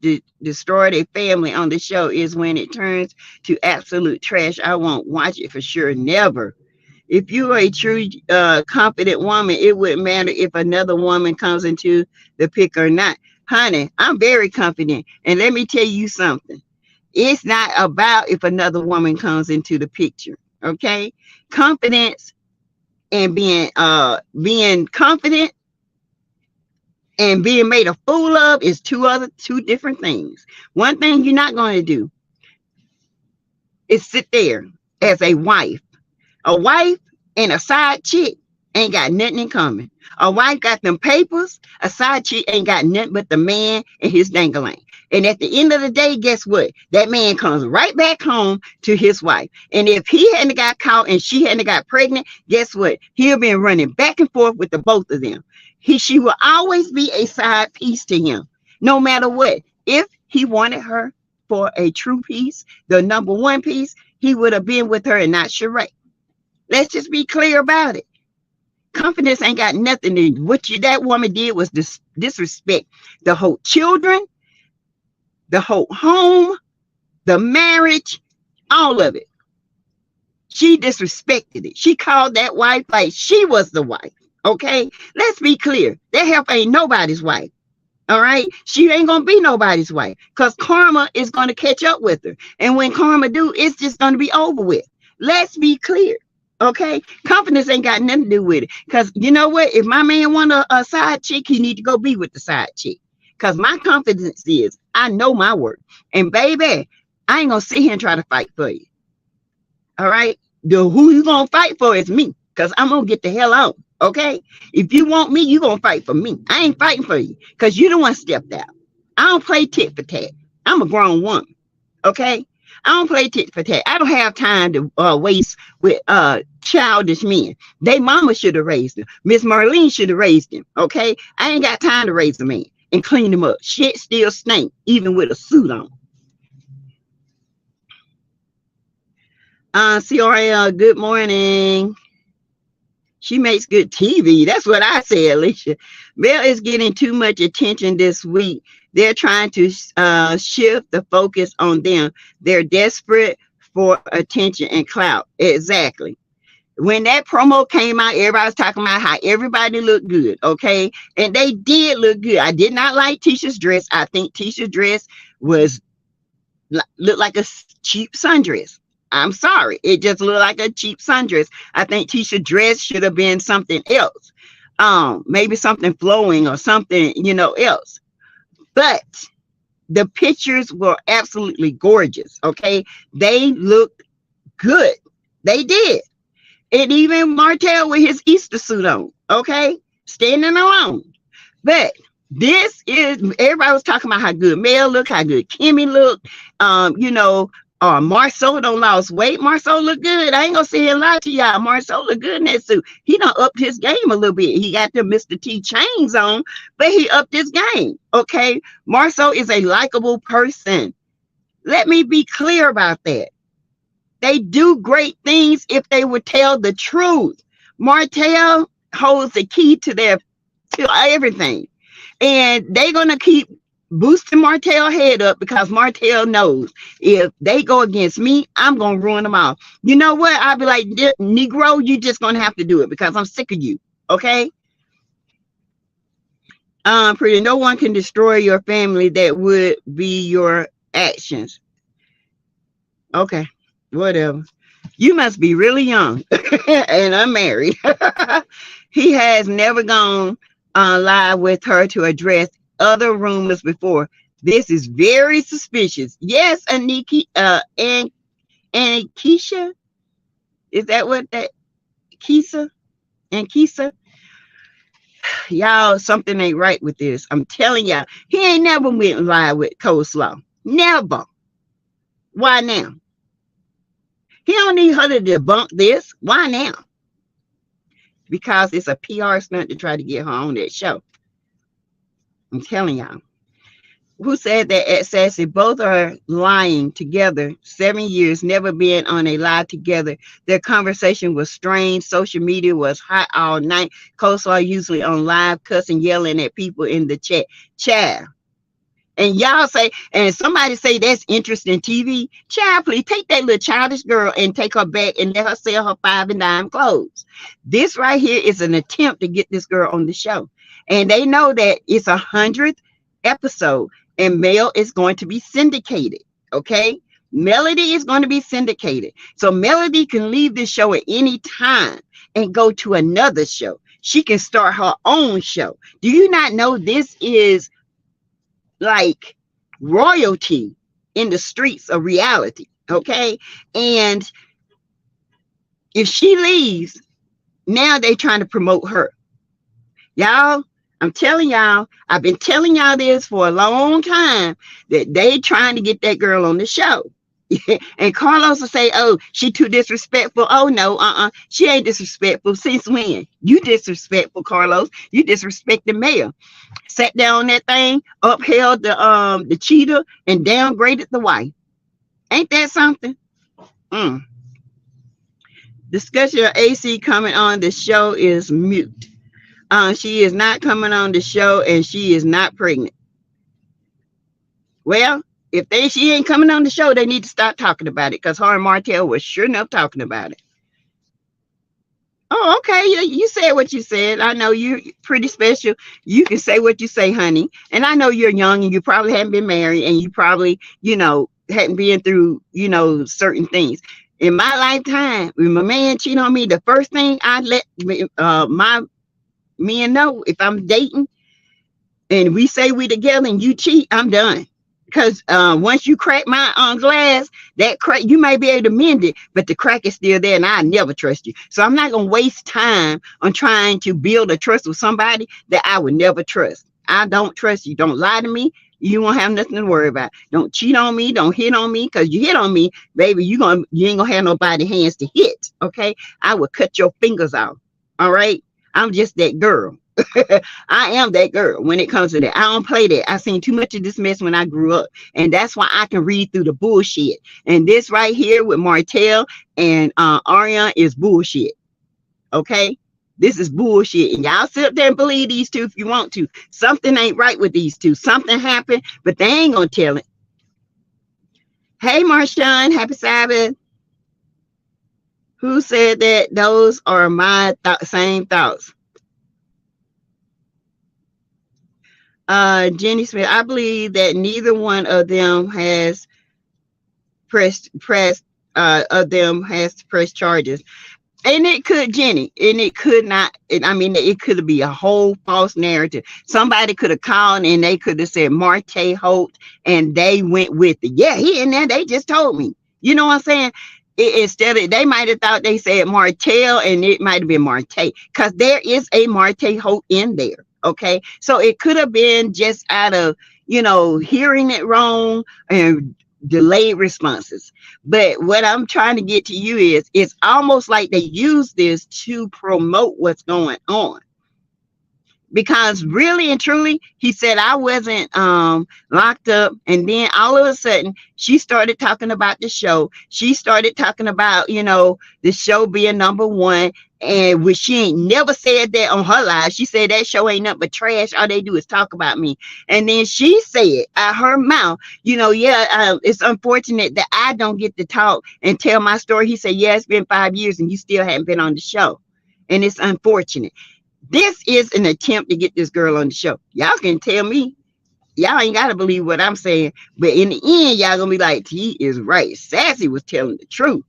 destroy their family on the show is when it turns to absolute trash. I won't watch it for sure. Never. If you are a true confident woman, it wouldn't matter if another woman comes into the pic or not. Honey, I'm very confident. And let me tell you something. It's not about if another woman comes into the picture. Okay? Confidence and being confident and being made a fool of is two different things. One thing you're not going to do is sit there as a wife. A wife and a side chick ain't got nothing in common. A wife got them papers. A side chick ain't got nothing but the man and his dangling. And at the end of the day, guess what? That man comes right back home to his wife. And if he hadn't got caught and she hadn't got pregnant, guess what? He'll been running back and forth with the both of them. She will always be a side piece to him, no matter what. If he wanted her for a true piece, the number one piece, he would have been with her and not Sheree. Let's just be clear about it. Confidence ain't got nothing to do. What that woman did was disrespect the whole children, the whole home, the marriage, all of it. She disrespected it. She called that wife like she was the wife. Okay? Let's be clear. That help ain't nobody's wife. All right? She ain't going to be nobody's wife because karma is going to catch up with her. And when karma do, it's just going to be over with. Let's be clear. Okay, confidence ain't got nothing to do with it. Because you know what? If my man want a side chick, he need to go be with the side chick. Because my confidence is I know my work. And baby, I ain't gonna sit here and try to fight for you. All right, who you gonna fight for is me. Because I'm gonna get the hell out. Okay, if you want me, you gonna fight for me. I ain't fighting for you because you the one stepped out. I don't play tit for tat. I'm a grown woman. Okay. I don't play tit for tat. I don't have time to waste with childish men. They mama should have raised them. Miss Marlene should have raised them. Okay, I ain't got time to raise a man and clean them up. Shit still stink, even with a suit on. Cioria, good morning. She makes good TV. That's what I say, Alicia. Belle is getting too much attention this week. They're trying to shift the focus on them. They're desperate for attention and clout. Exactly. When that promo came out, everybody was talking about how everybody looked good, okay? And they did look good. I did not like Tisha's dress. I think Tisha's dress looked like a cheap sundress. I'm sorry. It just looked like a cheap sundress. I think Tisha's dress should have been something else. Maybe something flowing or something, else. But the pictures were absolutely gorgeous. Okay. They looked good. They did. And even Martel with his Easter suit on. Okay. Standing alone. But this is, everybody was talking about how good Mel looked, how good Kimmy looked. Marceau don't lost weight. Marceau look good. I ain't gonna sit here and lie to y'all. Marceau look good in that suit. He done upped his game a little bit. He got the Mr. T chains on, but he upped his game. Okay. Marceau is a likable person. Let me be clear about that. They do great things if they would tell the truth. Martel holds the key to everything. And they're gonna keep boosting Martel head up because Martel knows if they go against me, I'm gonna ruin them all. You know what? I'll be like, Negro, you just gonna have to do it because I'm sick of you. Okay. Pretty, no one can destroy your family. That would be your actions. Okay, whatever. You must be really young and unmarried. He has never gone live with her to address other rumors before. This is very suspicious. Yes, Aniki, and Keisha, is that what that Keisha and Keisha? Y'all, something ain't right with this. I'm telling y'all, he ain't never went live with Coleslaw. Never. Why now? He don't need her to debunk this. Why now? Because it's a PR stunt to try to get her on that show. I'm telling y'all. Who said that at Sassy? Both are lying together. 7 years, never been on a live together. Their conversation was strange. Social media was hot all night. Coleslaw usually on live, cussing, yelling at people in the chat. Child. And y'all say, and somebody say that's interesting TV. Child, please take that little childish girl and take her back and let her sell her 5 and dime clothes. This right here is an attempt to get this girl on the show. And they know that it's 100th episode and Mel is going to be syndicated. Okay. Melody is going to be syndicated. So Melody can leave this show at any time and go to another show. She can start her own show. Do you not know this is like royalty in the streets of reality? Okay. And if she leaves, now they trying to promote her. Y'all, I'm telling y'all, I've been telling y'all this for a long time, that they trying to get that girl on the show. And Carlos will say, oh, she too disrespectful. Oh no, she ain't disrespectful. Since when? You disrespectful, Carlos. You disrespect the mayor. Sat down on that thing, upheld the cheater, and downgraded the wife. Ain't that something? Discussion of AC coming on the show is mute. She is not coming on the show, and she is not pregnant. Well, if she ain't coming on the show, they need to stop talking about it, because her and Martel was sure enough talking about it. Oh, okay. You said what you said. I know you're pretty special. You can say what you say, honey. And I know you're young and you probably haven't been married and you probably, hadn't been through, certain things. In my lifetime, when my man cheat on me, the first thing I let my men know, if I'm dating and we say we together and you cheat, I'm done. Because once you crack my glass, that crack, you may be able to mend it, but the crack is still there and I never trust you. So I'm not going to waste time on trying to build a trust with somebody that I would never trust. I don't trust you. Don't lie to me. You won't have nothing to worry about. Don't cheat on me. Don't hit on me, because you hit on me, baby, you ain't going to have nobody hands to hit. Okay. I will cut your fingers off. All right. I'm just that girl. I am that girl when it comes to that. I don't play that. I seen too much of this mess when I grew up, and that's why I can read through the bullshit. And this right here with Martel and Ariane is bullshit. Okay, this is bullshit, and y'all sit up there and believe these two if you want to. Something ain't right with these two. Something happened, but they ain't gonna tell it. Hey, Marshawn, happy Sabbath. Who said that? Those are my same thoughts. Jenny Smith, I believe that neither one of them has pressed charges. And it could, Jenny, and it could not. It could be a whole false narrative. Somebody could have called and they could have said Marte Holt, and they went with it. Yeah, he in there. They just told me. You know what I'm saying? Instead of, they might have thought they said Martel, and it might have been Marte, because there is a Marte Holt in there. Okay, so it could have been just out of hearing it wrong and delayed responses. But what I'm trying to get to you is, it's almost like they use this to promote what's going on. Because really and truly, he said I wasn't locked up, and then all of a sudden she started talking about the show. She started talking about, you know, the show being #1, and which she ain't never said that on her live. She said that show ain't nothing but trash. All they do is talk about me. And then she said out her mouth, you know, yeah, it's unfortunate that I don't get to talk and tell my story. He said, yeah, it's been 5 years and you still haven't been on the show, and it's unfortunate. This is an attempt to get this girl on the show. Y'all can tell me. Y'all ain't got to believe what I'm saying. But in the end, y'all going to be like, he is right. Sassy was telling the truth.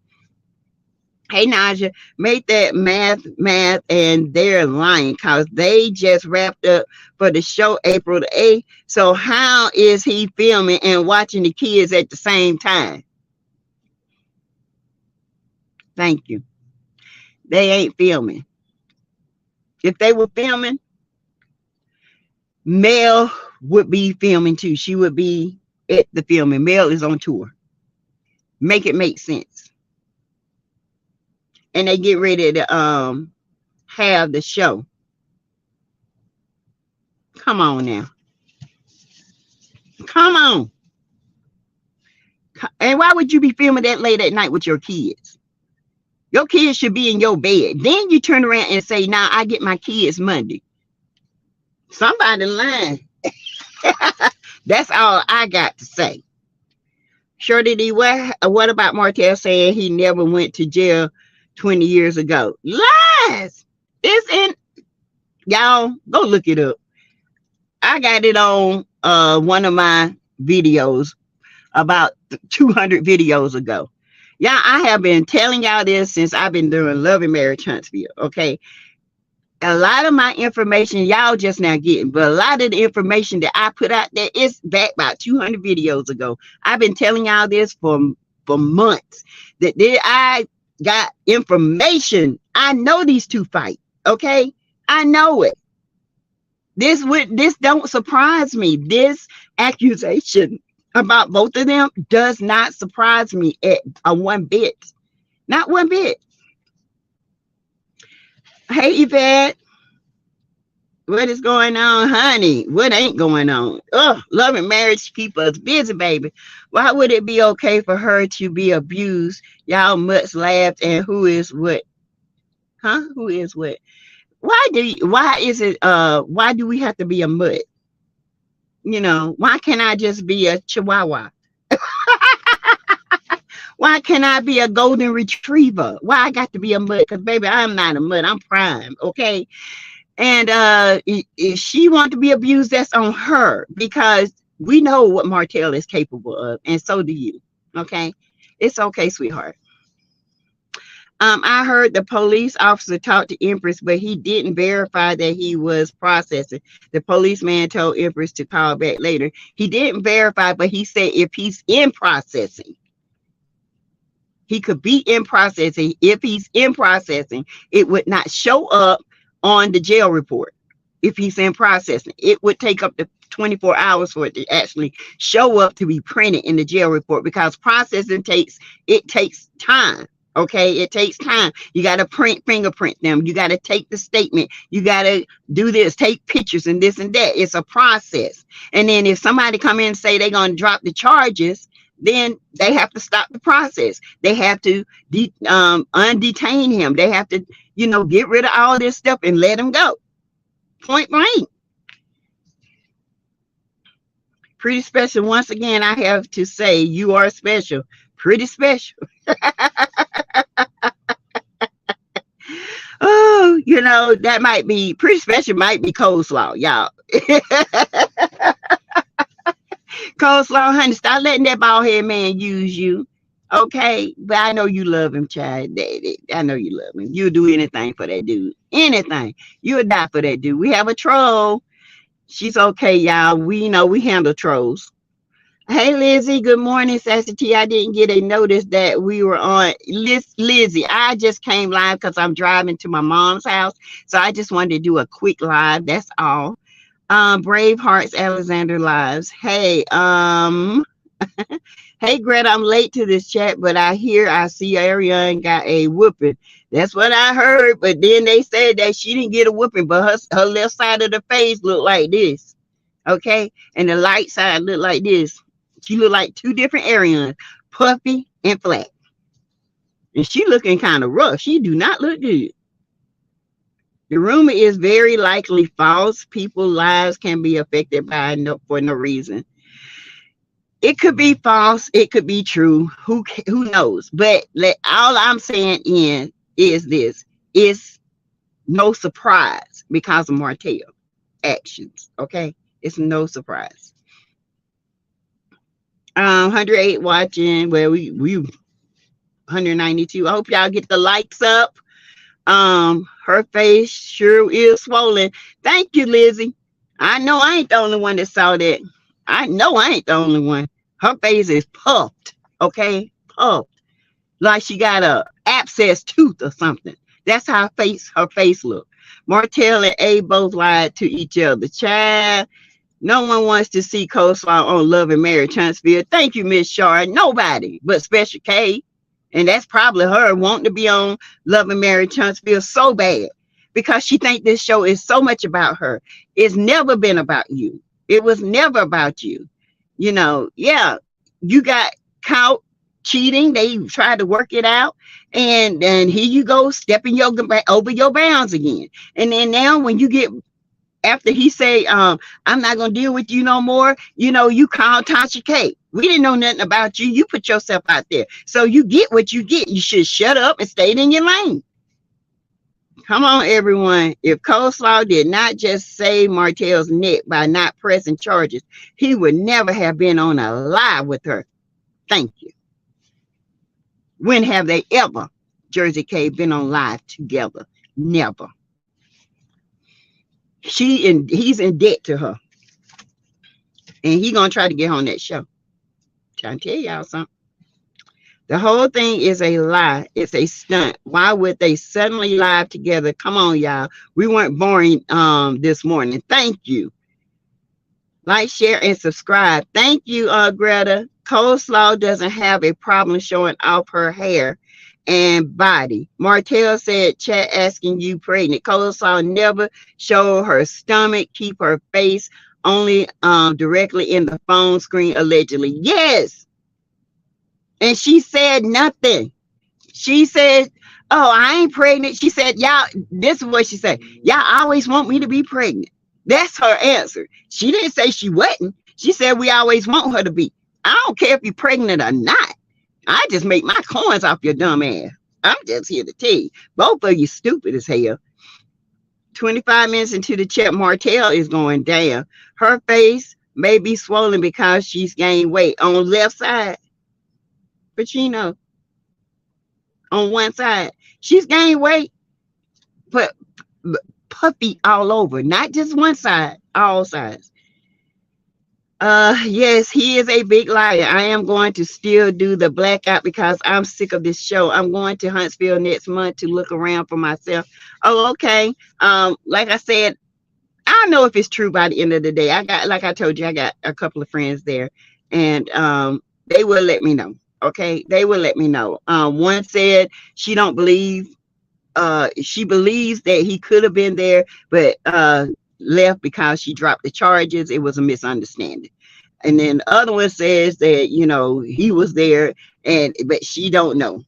Hey, Naja, make that math, and they're lying because they just wrapped up for the show April the 8th. So how is he filming and watching the kids at the same time? Thank you. They ain't filming. If they were filming, Mel would be filming too. She would be at the filming. Mel is on tour. Make it make sense. And they get ready to have the show. Come on now. Come on. And why would you be filming that late at night with your kids? Your kids should be in your bed. Then you turn around and say, now I get my kids Monday. Somebody lying. That's all I got to say. Sure did he. What about Martel saying he never went to jail 20 years ago? Lies. It's in. Y'all, go look it up. I got it on one of my videos about 200 videos ago. Yeah, I have been telling y'all this since I've been doing Love and Marriage Huntsville, okay? A lot of my information y'all just now getting, but a lot of the information that I put out there is back about 200 videos ago. I've been telling y'all this for months, that I got information. I know these two fight, okay? I know it. This don't surprise me. This accusation about both of them does not surprise me at one bit. Not one bit. Hey, Yvette. What is going on, honey? What ain't going on? Oh, Love and Marriage people is busy, baby. Why would it be okay for her to be abused? Y'all mutts laughed, and who is what? Huh? Who is what? Why do we have to be a mutt? You know, why can't I just be a chihuahua? Why can't I be a golden retriever? Why I got to be a mutt? Because, baby, I'm not a mutt. I'm prime, okay? And if she wants to be abused, that's on her, because we know what Martel is capable of, and so do you, okay? It's okay, sweetheart. I heard the police officer talk to Empress, but he didn't verify that he was processing. The policeman told Empress to call back later. He didn't verify, but he said if he's in processing, he could be in processing. If he's in processing, it would not show up on the jail report. If he's in processing, it would take up to 24 hours for it to actually show up to be printed in the jail report, because processing takes time. Okay, it takes time. You got to fingerprint them. You got to take the statement. You got to do this, take pictures and this and that. It's a process. And then if somebody come in and say they're going to drop the charges, then they have to stop the process. They have to undetain him. They have to, you know, get rid of all this stuff and let him go. Point blank. Pretty special. Once again, I have to say, you are special. Pretty special. Oh, you know, that might be pretty special, might be coleslaw, y'all. Coleslaw, honey, stop letting that bald head man use you. Okay, but I know you love him, child. I know you love him. You'll do anything for that dude. Anything. You'll die for that dude. We have a troll. She's okay, y'all. We know we handle trolls. Hey, Lizzie. Good morning, SASSYTEA. I didn't get a notice that we were on. Lizzie, I just came live because I'm driving to my mom's house. So I just wanted to do a quick live. That's all. Brave Hearts, Alexander Lives. Hey, Hey Greta, I'm late to this chat, but I see Ariane got a whooping. That's what I heard. But then they said that she didn't get a whooping, but her left side of the face looked like this. Okay. And the light side looked like this. She looked like two different Arianes, puffy and flat. And she looking kind of rough. She do not look good. The rumor is very likely false. People's lives can be affected by for no reason. It could be false. It could be true. Who knows? But all I'm saying is this: it's no surprise because of Martel actions. Okay, it's no surprise. 108 watching. Well, we 192. I hope y'all get the likes up. Her face sure is swollen. Thank you, Lizzie. I know I ain't the only one that saw that. I know I ain't the only one. Her face is puffed, okay? Puffed. Like she got a abscess tooth or something. That's how her face look. Martel and A both lied to each other. Child, no one wants to see coleslaw on Love and Marriage Huntsville. Thank you, Miss Shard. Nobody but Special K. And that's probably her wanting to be on Love and Marriage Huntsville so bad because she think this show is so much about her. It's never been about you. It was never about you. You know, yeah, you got caught cheating. They tried to work it out. And then here you go, stepping over your bounds again. And then now when you get, after he say, I'm not going to deal with you no more, you know, you call Tasha K. We didn't know nothing about you. You put yourself out there. So you get what you get. You should shut up and stay in your lane. Come on, everyone. If Coleslaw did not just save Martel's neck by not pressing charges, he would never have been on a live with her. Thank you. When have they ever, Jersey K, been on live together? Never. He's in debt to her. And he gonna try to get on that show. Trying to tell y'all something. The whole thing is a lie. It's a stunt. Why would they suddenly live together? Come on, y'all. We weren't boring this morning. Thank you. Like, share, and subscribe. Thank you, Greta. Coleslaw doesn't have a problem showing off her hair and body. Martel said, chat asking you pregnant. Coleslaw never show her stomach, keep her face only directly in the phone screen, allegedly. Yes. And she said nothing. She said, oh, I ain't pregnant. She said, y'all, this is what she said. Y'all always want me to be pregnant. That's her answer. She didn't say she wasn't. She said we always want her to be. I don't care if you're pregnant or not. I just make my coins off your dumb ass. I'm just here to tell you. Both of you stupid as hell. 25 minutes into the chat, Martel is going down. Her face may be swollen because she's gained weight on the left side. But you know, on one side, she's gained weight, but puffy all over, not just one side, all sides. Yes, he is a big liar. I am going to still do the blackout because I'm sick of this show. I'm going to Huntsville next month to look around for myself. Oh, okay. Like I said, I don't know if it's true by the end of the day. Like I told you, I got a couple of friends there, and they will let me know. Okay, they will let me know. One said she don't believe, she believes that he could have been there, but left because she dropped the charges. It was a misunderstanding. And then the other one says that, you know, he was there, but she don't know.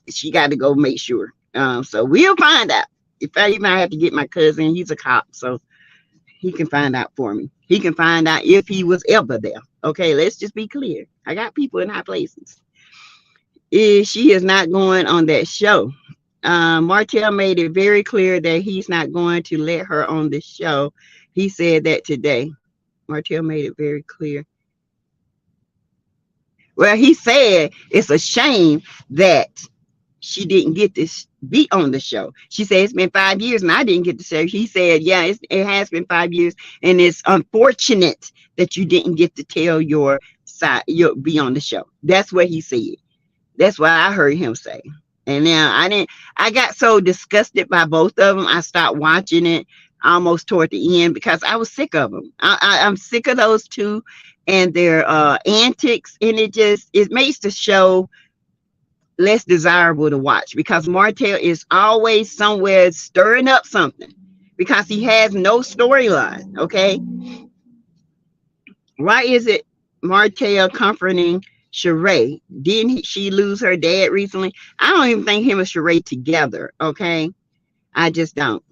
She got to go make sure. So we'll find out. If I even have to get my cousin, he's a cop, so he can find out for me. He can find out if he was ever there. Okay, let's just be clear. I got people in high places. She is not going on that show. Martel made it very clear that he's not going to let her on the show. He said that today. Martel made it very clear. Well, he said it's a shame that she didn't get to be on the show. She said it's been 5 years and I didn't get to say. He said, yeah, it has been 5 years, and it's unfortunate that you didn't get to tell your side, be on the show. That's what he said. That's what I heard him say. And now I got so disgusted by both of them, I stopped watching it almost toward the end because I was sick of them. I'm sick of those two and their antics, and it makes the show less desirable to watch because Martel is always somewhere stirring up something because he has no storyline. Okay, why is it Martel comforting Sheree? She lose her dad recently? I don't even think him and Sheree together. Okay, I just don't.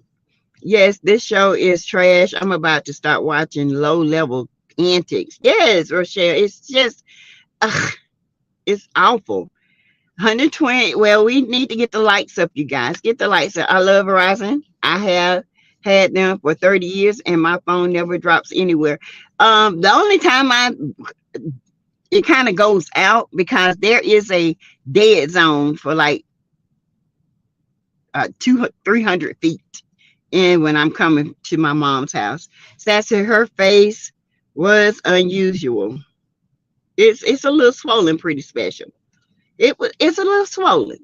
Yes, this show is trash. I'm about to start watching low level antics. Yes, Rochelle, it's just, ugh, it's awful. 120. Well, we need to get the lights up, you guys. Get the lights up. I love Verizon. I have had them for 30 years, and my phone never drops anywhere. The only time it kind of goes out because there is a dead zone for like 300 feet. And when I'm coming to my mom's house, Sassy, her face was unusual. It's a little swollen, pretty special. It's a little swollen.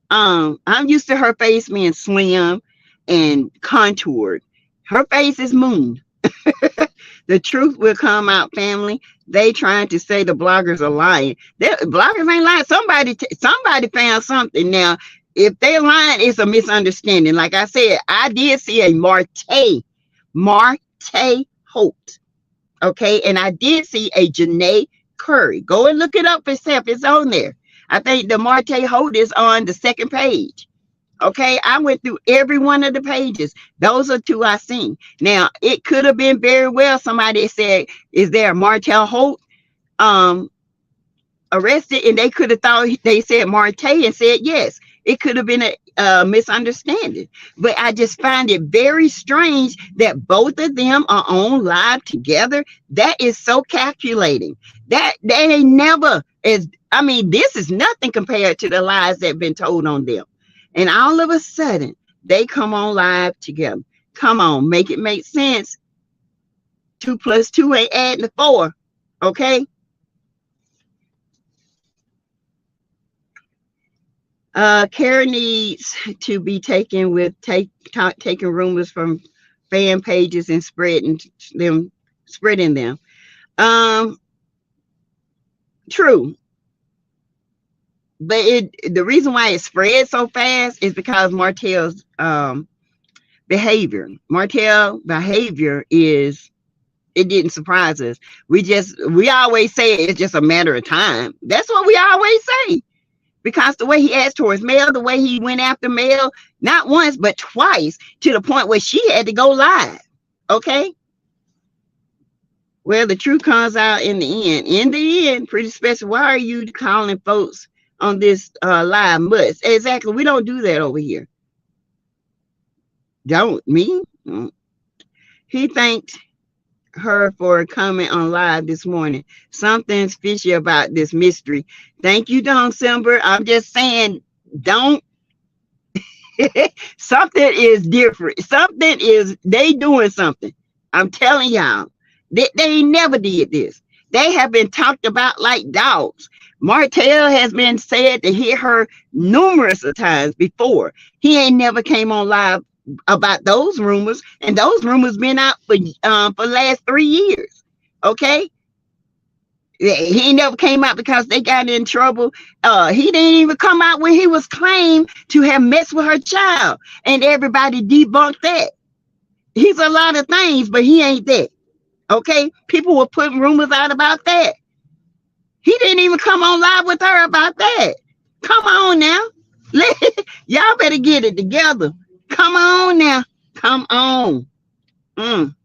I'm used to her face being slim and contoured. Her face is moon. The truth will come out, family. They trying to say the bloggers are lying. Bloggers ain't lying. Somebody found something. Now, if they're lying, it's a misunderstanding. Like I said, I did see a Marte Holt. Okay, and I did see a Janae Curry. Go and look it up for yourself. It's on there. I think the Marte Holt is on the second page. Okay, I went through every one of the pages. Those are two I seen. Now, it could have been very well somebody said, is there a Martel Holt arrested? And they could have thought they said Marte and said yes. It could have been a misunderstanding. But I just find it very strange that both of them are on live together. That is so calculating. That ain't never is. I mean, this is nothing compared to the lies that have been told on them. And all of a sudden, they come on live together. Come on, make it make sense. 2 + 2 ain't adding to 4. Okay? Care needs to be taken with taking rumors from fan pages and spreading them. True. But the reason why it spread so fast is because Martel's behavior. Martel behavior it didn't surprise us. We always say it's just a matter of time. That's what we always say. Because the way he acts towards Mel, the way he went after Mel, not once, but twice, to the point where she had to go live. Okay? Well, the truth comes out in the end. In the end, pretty special. Why are you calling folks on this live must? Exactly. We don't do that over here. Don't. Me? He thanked her for coming on live this morning. Something's fishy about this mystery. Thank you, Don Simber. I'm just saying, don't. Something is different. They doing something. I'm telling y'all. They never did this. They have been talked about like dogs. Martel has been said to hear her numerous of times before. He ain't never came on live about those rumors, and those rumors been out for last 3 years. Okay, he never came out because they got in trouble. He didn't even come out when he was claimed to have messed with her child, and everybody debunked that. He's a lot of things, but he ain't that. Okay, people were putting rumors out about that. He didn't even come on live with her about that. Come on now, y'all better get it together. Come on now. Come on. Come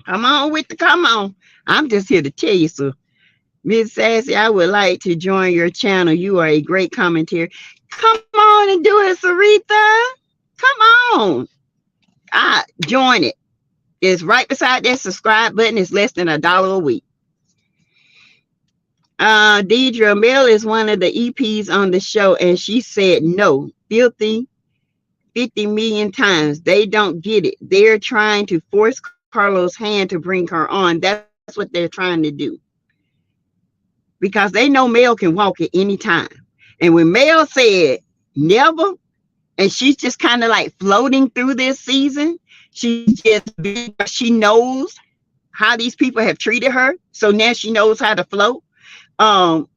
on with the come on. I'm just here to tell you so. Miss Sassy, I would like to join your channel. You are a great commentator. Come on and do it, Sarita. Come on. Join it. It's right beside that subscribe button. It's less than $1 a week. Deidre Mel is one of the EPs on the show, and she said no. Filthy 50 million times. They don't get it. They're trying to force Carlos' hand to bring her on. That's what they're trying to do. Because they know Mel can walk at any time. And when Mel said never, and she's just kind of like floating through this season. She's just she knows how these people have treated her, so now she knows how to float. Um,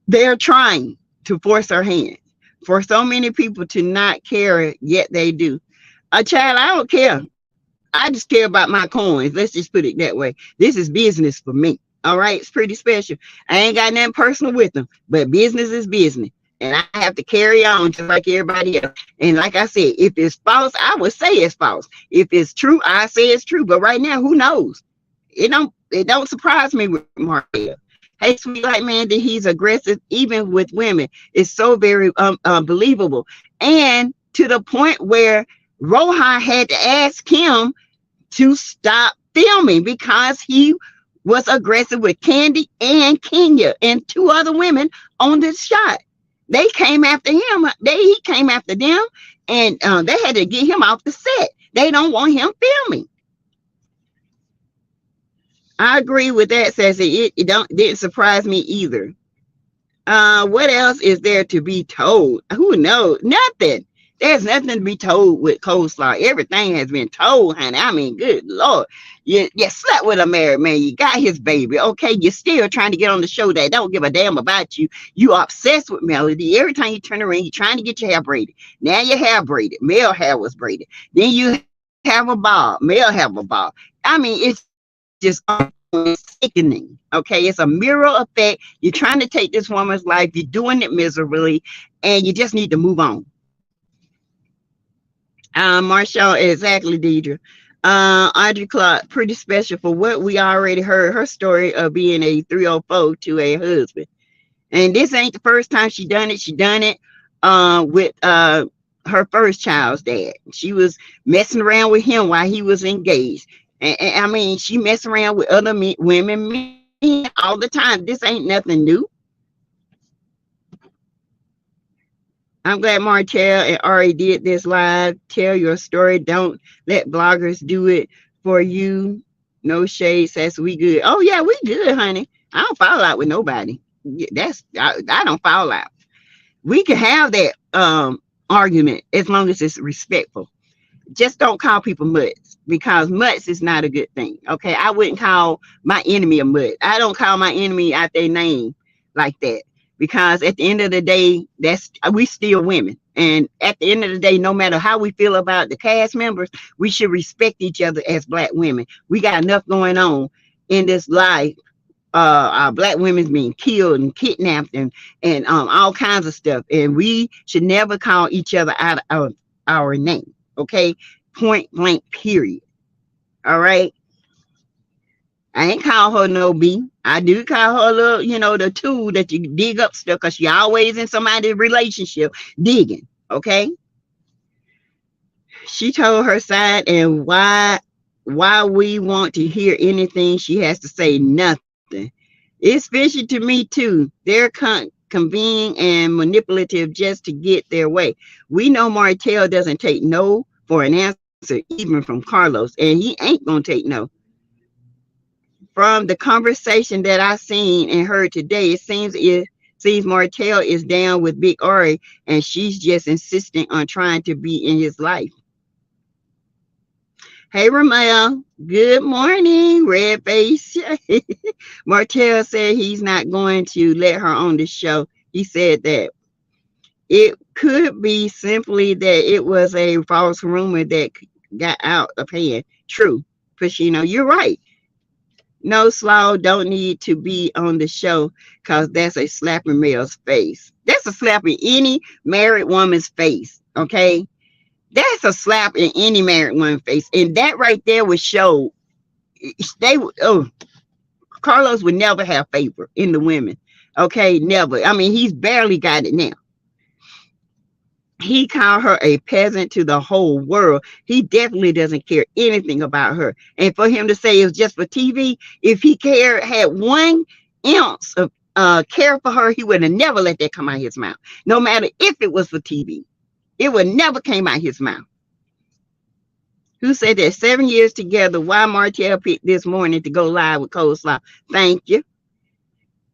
they're trying to force her hand. For so many people to not care, yet they do. A child, I don't care. I just care about my coins. Let's just put it that way. This is business for me. All right, it's pretty special. I ain't got nothing personal with them, but business is business. And I have to carry on just like everybody else. And like I said, if it's false, I would say it's false. If it's true, I say it's true. But right now, who knows? It don't surprise me with Martel. Hey, sweet light man, that he's aggressive even with women. It's so very unbelievable. And to the point where Rohan had to ask him to stop filming because he was aggressive with Candy and Kenya and two other women on this shot. They came after him. He came after them, and they had to get him off the set. They don't want him filming. I agree with that, Sassy. It didn't surprise me either. What else is there to be told? Who knows? Nothing. There's nothing to be told with coleslaw. Everything has been told, honey. I mean, good Lord. You slept with a married man. You got his baby. Okay, you're still trying to get on the show that don't give a damn about you. You are obsessed with Melody. Every time you turn around, you're trying to get your hair braided. Now your hair braided. Male hair was braided. Then you have a bob. Male have a bob. I mean, it's just sickening. Okay, it's a mirror effect. You're trying to take this woman's life. You're doing it miserably, and you just need to move on. Marshall, exactly, Deidre. Audrey Clark, pretty special for what we already heard. Her story of being a 304 to a husband. And this ain't the first time she done it. She done it with her first child's dad. She was messing around with him while he was engaged. And I mean, she messed around with other women all the time. This ain't nothing new. I'm glad Martel and Ari did this live. Tell your story. Don't let bloggers do it for you. No shade, says we good. Oh yeah, we good, honey. I don't fall out with nobody. I don't fall out. We can have that argument as long as it's respectful. Just don't call people mutts, because mutts is not a good thing. Okay, I wouldn't call my enemy a mutt. I don't call my enemy out their name like that. Because at the end of the day, we still women. And at the end of the day, no matter how we feel about the cast members, we should respect each other as Black women. We got enough going on in this life. Our Black women's being killed and kidnapped and all kinds of stuff. And we should never call each other out of our name. Okay? Point blank, period. All right? I ain't call her no B. I do call her a little, the tool that you dig up stuff, because she always in somebody's relationship digging. Okay. She told her side, and why we want to hear anything she has to say. Nothing. It's fishy to me too. They're convenient and manipulative just to get their way. We know Martel doesn't take no for an answer, even from Carlos, and he ain't gonna take no. From the conversation that I seen and heard today, it seems Martel is down with Big Ari, and she's just insisting on trying to be in his life. Hey, Ramel, good morning, red face. Martel said he's not going to let her on the show. He said that it could be simply that it was a false rumor that got out of hand. True, Pacino, you're right. No, Slaw don't need to be on the show, because that's a slap in male's face. That's a slap in any married woman's face, okay? That's a slap in any married woman's face. And that right there would show Carlos would never have favor in the women, okay? Never. I mean, he's barely got it now. He called her a peasant to the whole world. He definitely doesn't care anything about her. And for him to say it was just for TV, if he had 1 ounce of care for her, he would have never let that come out of his mouth. No matter if it was for TV, it would never came out of his mouth. Who said that 7 years together? Why Martel picked this morning to go live with Coleslaw? Thank you.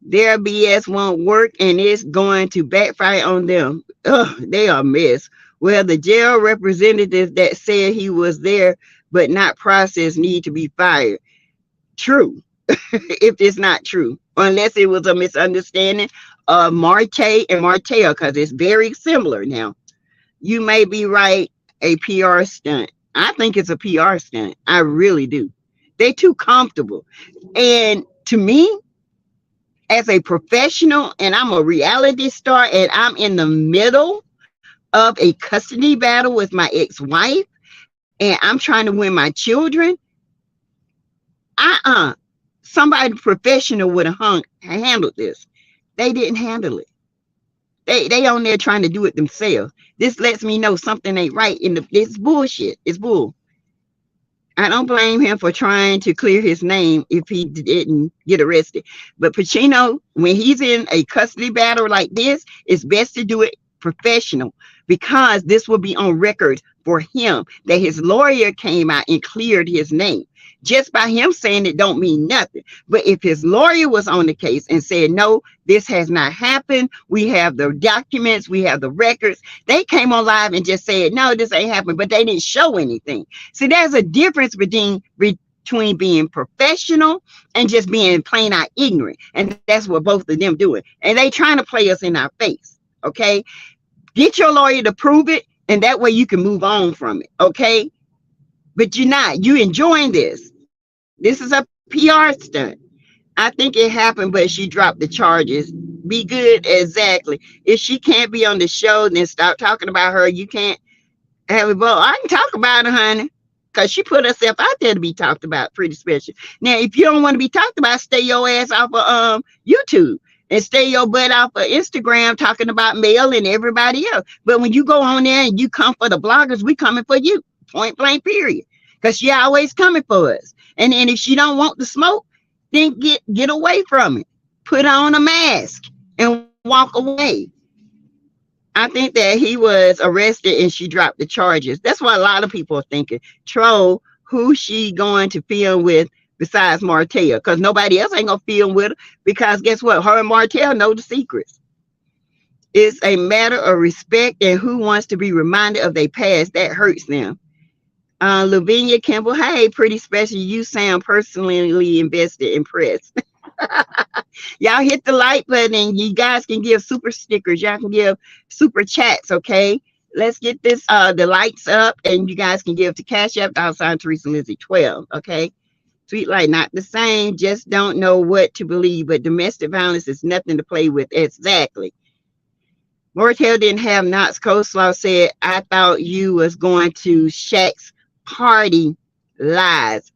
Their BS won't work and it's going to backfire on them. Ugh, they are a mess. Well, the jail representative that said he was there but not processed need to be fired. True, if it's not true, unless it was a misunderstanding of Marte and Martel, because it's very similar now. You may be right, a PR stunt. I think it's a PR stunt. I really do. They too comfortable. And to me, as a professional, and I'm a reality star, and I'm in the middle of a custody battle with my ex-wife, and I'm trying to win my children, uh-uh. Somebody professional would have handled this. They didn't handle it. They on there trying to do it themselves. This lets me know something ain't right in the this bullshit. It's bull. I don't blame him for trying to clear his name if he didn't get arrested. But Pacino, when he's in a custody battle like this, it's best to do it professional, because this will be on record for him that his lawyer came out and cleared his name. Just by him saying it don't mean nothing. But if his lawyer was on the case and said, no, this has not happened, we have the documents, we have the records. They came on live and just said, no, this ain't happened, but they didn't show anything. See, there's a difference between being professional and just being plain out ignorant. And that's what both of them doing. And they trying to play us in our face. Okay. Get your lawyer to prove it, and that way you can move on from it. Okay. But you're not. You enjoying this. This is a PR stunt. I think it happened, but she dropped the charges. Be good. Exactly. If she can't be on the show, then stop talking about her. You can't have it. Well, I can talk about her, honey, because she put herself out there to be talked about. Pretty special. Now, if you don't want to be talked about, stay your ass off of YouTube and stay your butt off of Instagram talking about Mel and everybody else. But when you go on there and you come for the bloggers, we coming for you. Point blank, period. Because she always coming for us. And then if she don't want the smoke, then get away from it. Put on a mask and walk away. I think that he was arrested and she dropped the charges. That's what a lot of people are thinking. Troll, who's she going to film with besides Martel? Because nobody else ain't going to film with her. Because guess what? Her and Martel know the secrets. It's a matter of respect, and who wants to be reminded of their past. That hurts them. Lavinia Campbell, hey, pretty special. You sound personally invested, impressed. Y'all hit the like button, and you guys can give super stickers. Y'all can give super chats, okay? Let's get this the lights up, and you guys can give to Cash App, $ Teresa Lizzie 12, okay? Sweet Light, not the same. Just don't know what to believe, but domestic violence is nothing to play with. Exactly. Martel didn't have Knott's coleslaw. Said, I thought you was going to Shaq's party. Lies.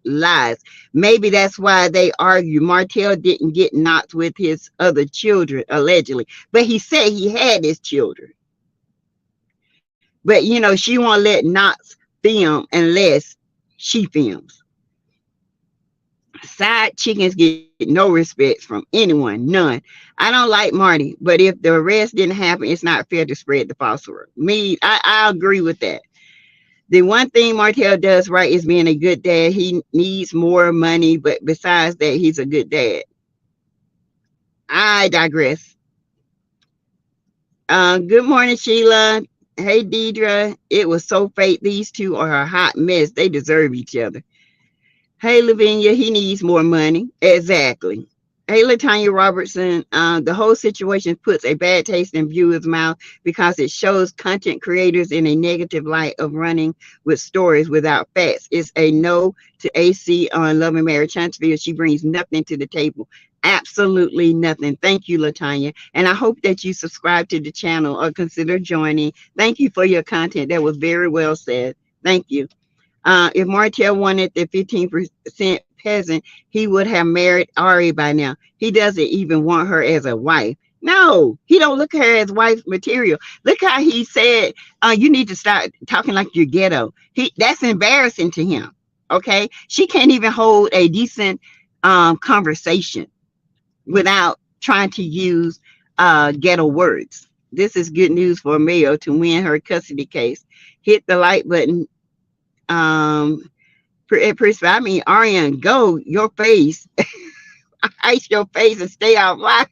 Maybe that's why they argue. Martel didn't get Knott's with his other children, allegedly, but he said he had his children. But you know, she won't let Knott's film unless she films. Side chickens get no respect from anyone, none. I don't like Marty, but if the arrest didn't happen, it's not fair to spread the false word. I agree with that. The one thing Martel does right is being a good dad. He needs more money, but besides that, he's a good dad. I digress. Good morning, Sheila. Hey, Deidre. It was so fake. These two are a hot mess. They deserve each other. Hey, Lavinia, he needs more money. Exactly. Hey, Latanya Robertson, the whole situation puts a bad taste in viewers' mouth because it shows content creators in a negative light of running with stories without facts. It's a no to AC on Love and Marriage Huntsville. She brings nothing to the table. Absolutely nothing. Thank you, Latanya. And I hope that you subscribe to the channel or consider joining. Thank you for your content. That was very well said. Thank you. If Martel wanted the 15% peasant, he would have married Ari by now. He doesn't even want her as a wife. No, he don't look at her as wife material. Look how he said, you need to start talking like you're ghetto. That's embarrassing to him. Okay. She can't even hold a decent conversation without trying to use ghetto words. This is good news for Mayo to win her custody case. Hit the like button. I mean, Ariane, go your face. Ice your face and stay out live.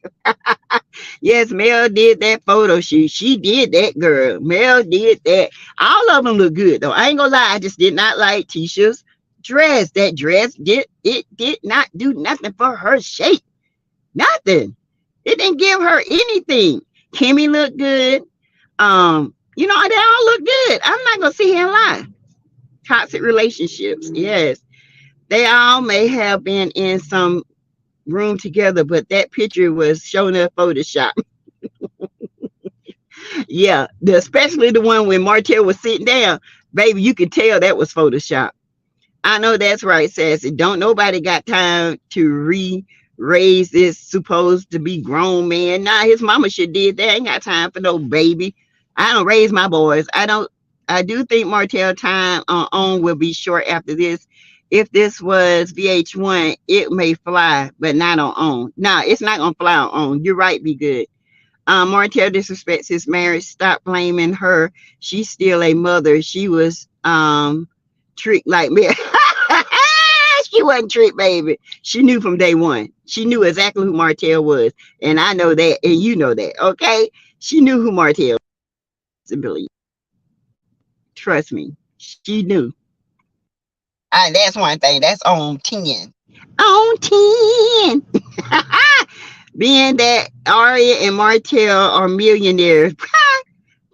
Yes, Mel did that photo shoot. She did that, girl. Mel did that. All of them look good though. I ain't gonna lie. I just did not like Tisha's dress. That dress did not do nothing for her shape. Nothing. It didn't give her anything. Kimmy looked good. They all look good. I'm not gonna sit here and lie. Toxic relationships. Yes. They all may have been in some room together, but that picture was showing up Photoshop. Yeah, especially the one when Martel was sitting down, baby, you could tell that was Photoshop. I know that's right, Sassy. Don't nobody got time to raise this supposed to be grown man. Nah, his mama should did that. Ain't got time for no baby. I don't raise my boys. I don't. I do think Martel time on will be short after this. If this was VH1, it may fly, but not on OWN. Nah, it's not gonna fly on OWN. You're right. Be good. Martel disrespects his marriage. Stop blaming her. She's still a mother. She was tricked like me. She wasn't tricked, baby. She knew from day one. She knew exactly who Martel was. And I know that, and you know that, okay? She knew who Martel was. Believe. Trust me. She knew. That's one thing. That's on 10. On 10. Being that Aria and Martel are millionaires,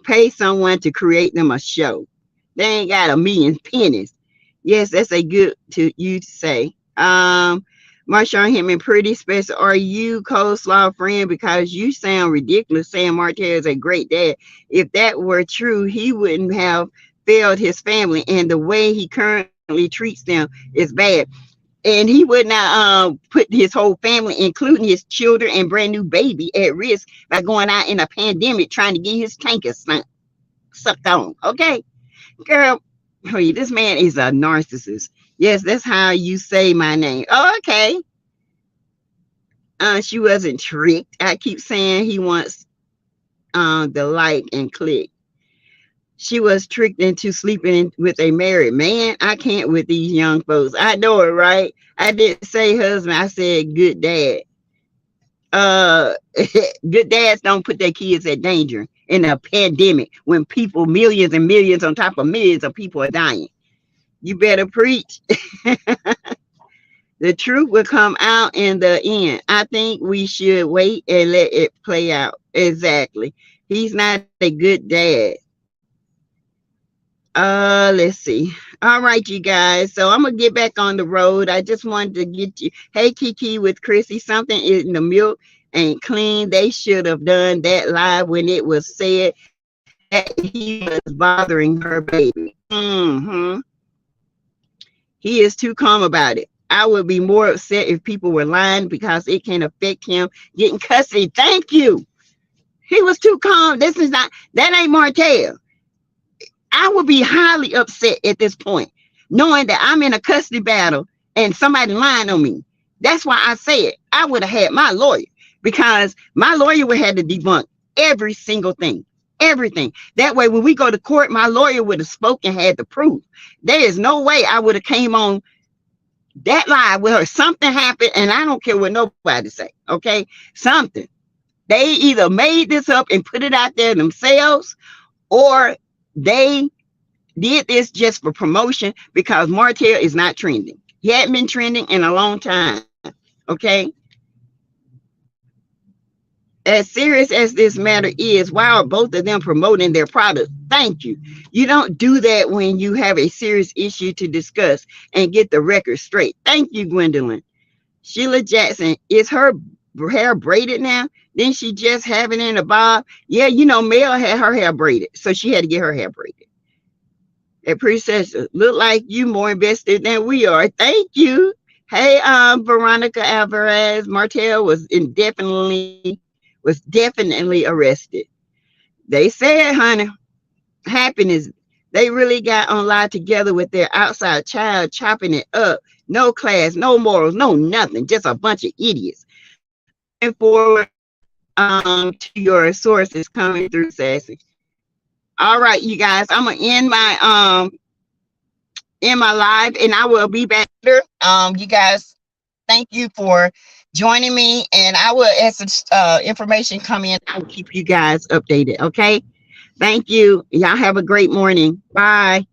pay someone to create them a show. They ain't got a million pennies. Yes, that's a good to you to say. Marshawn Him and pretty special. Are you coleslaw friend? Because you sound ridiculous saying Martel is a great dad. If that were true, he wouldn't have failed his family, and the way he currently treats them is bad. And he would not put his whole family, including his children and brand new baby, at risk by going out in a pandemic trying to get his tanker sucked on. Okay, girl, hey, this man is a narcissist. Yes, that's how you say my name. Oh, okay. She wasn't tricked. I keep saying he wants the like and click. She was tricked into sleeping with a married man. I can't with these young folks. I know it, right? I didn't say husband. I said good dad. Uh, Good dads don't put their kids at danger in a pandemic when people, millions and millions on top of millions of people are dying. You better preach. The truth will come out in the end. I think we should wait and let it play out. Exactly. He's not a good dad. Let's see. All right, you guys. So I'm gonna get back on the road. I just wanted to get you. Hey, Kiki with Chrissy. Something in the milk ain't clean. They should have done that live when it was said that he was bothering her baby. He is too calm about it. I would be more upset if people were lying because it can affect him getting custody. Thank you. He was too calm. This is not, that ain't Martel. I would be highly upset at this point, knowing that I'm in a custody battle and somebody lying on me. That's why I said I would have had my lawyer, because my lawyer would have to debunk every single thing, everything. That way, when we go to court, my lawyer would have spoken, had the proof. There is no way I would have came on that live with her. Something happened, and I don't care what nobody say, okay? Something. They either made this up and put it out there themselves, or they did this just for promotion, because Martel is not trending. He hadn't been trending in a long time, okay? As serious as this matter is, why are both of them promoting their product? Thank you. You don't do that when you have a serious issue to discuss and get the record straight. Thank you, Gwendolyn. Sheila Jackson, is her hair braided now? Didn't she just have it in a bob? Yeah, Mel had her hair braided, so she had to get her hair braided. A princess, look like you more invested than we are. Thank you. Hey, Veronica Alvarez, Martel was definitely arrested. They said, honey, happiness. They really got on live together with their outside child, chopping it up. No class, no morals, no nothing. Just a bunch of idiots. And forward to your sources coming through, Sassy. All right, you guys, I'm gonna end my live, and I will be back later. You guys, thank you for joining me, and I will, as information come in, I will keep you guys updated. Okay. Thank you. Y'all have a great morning. Bye.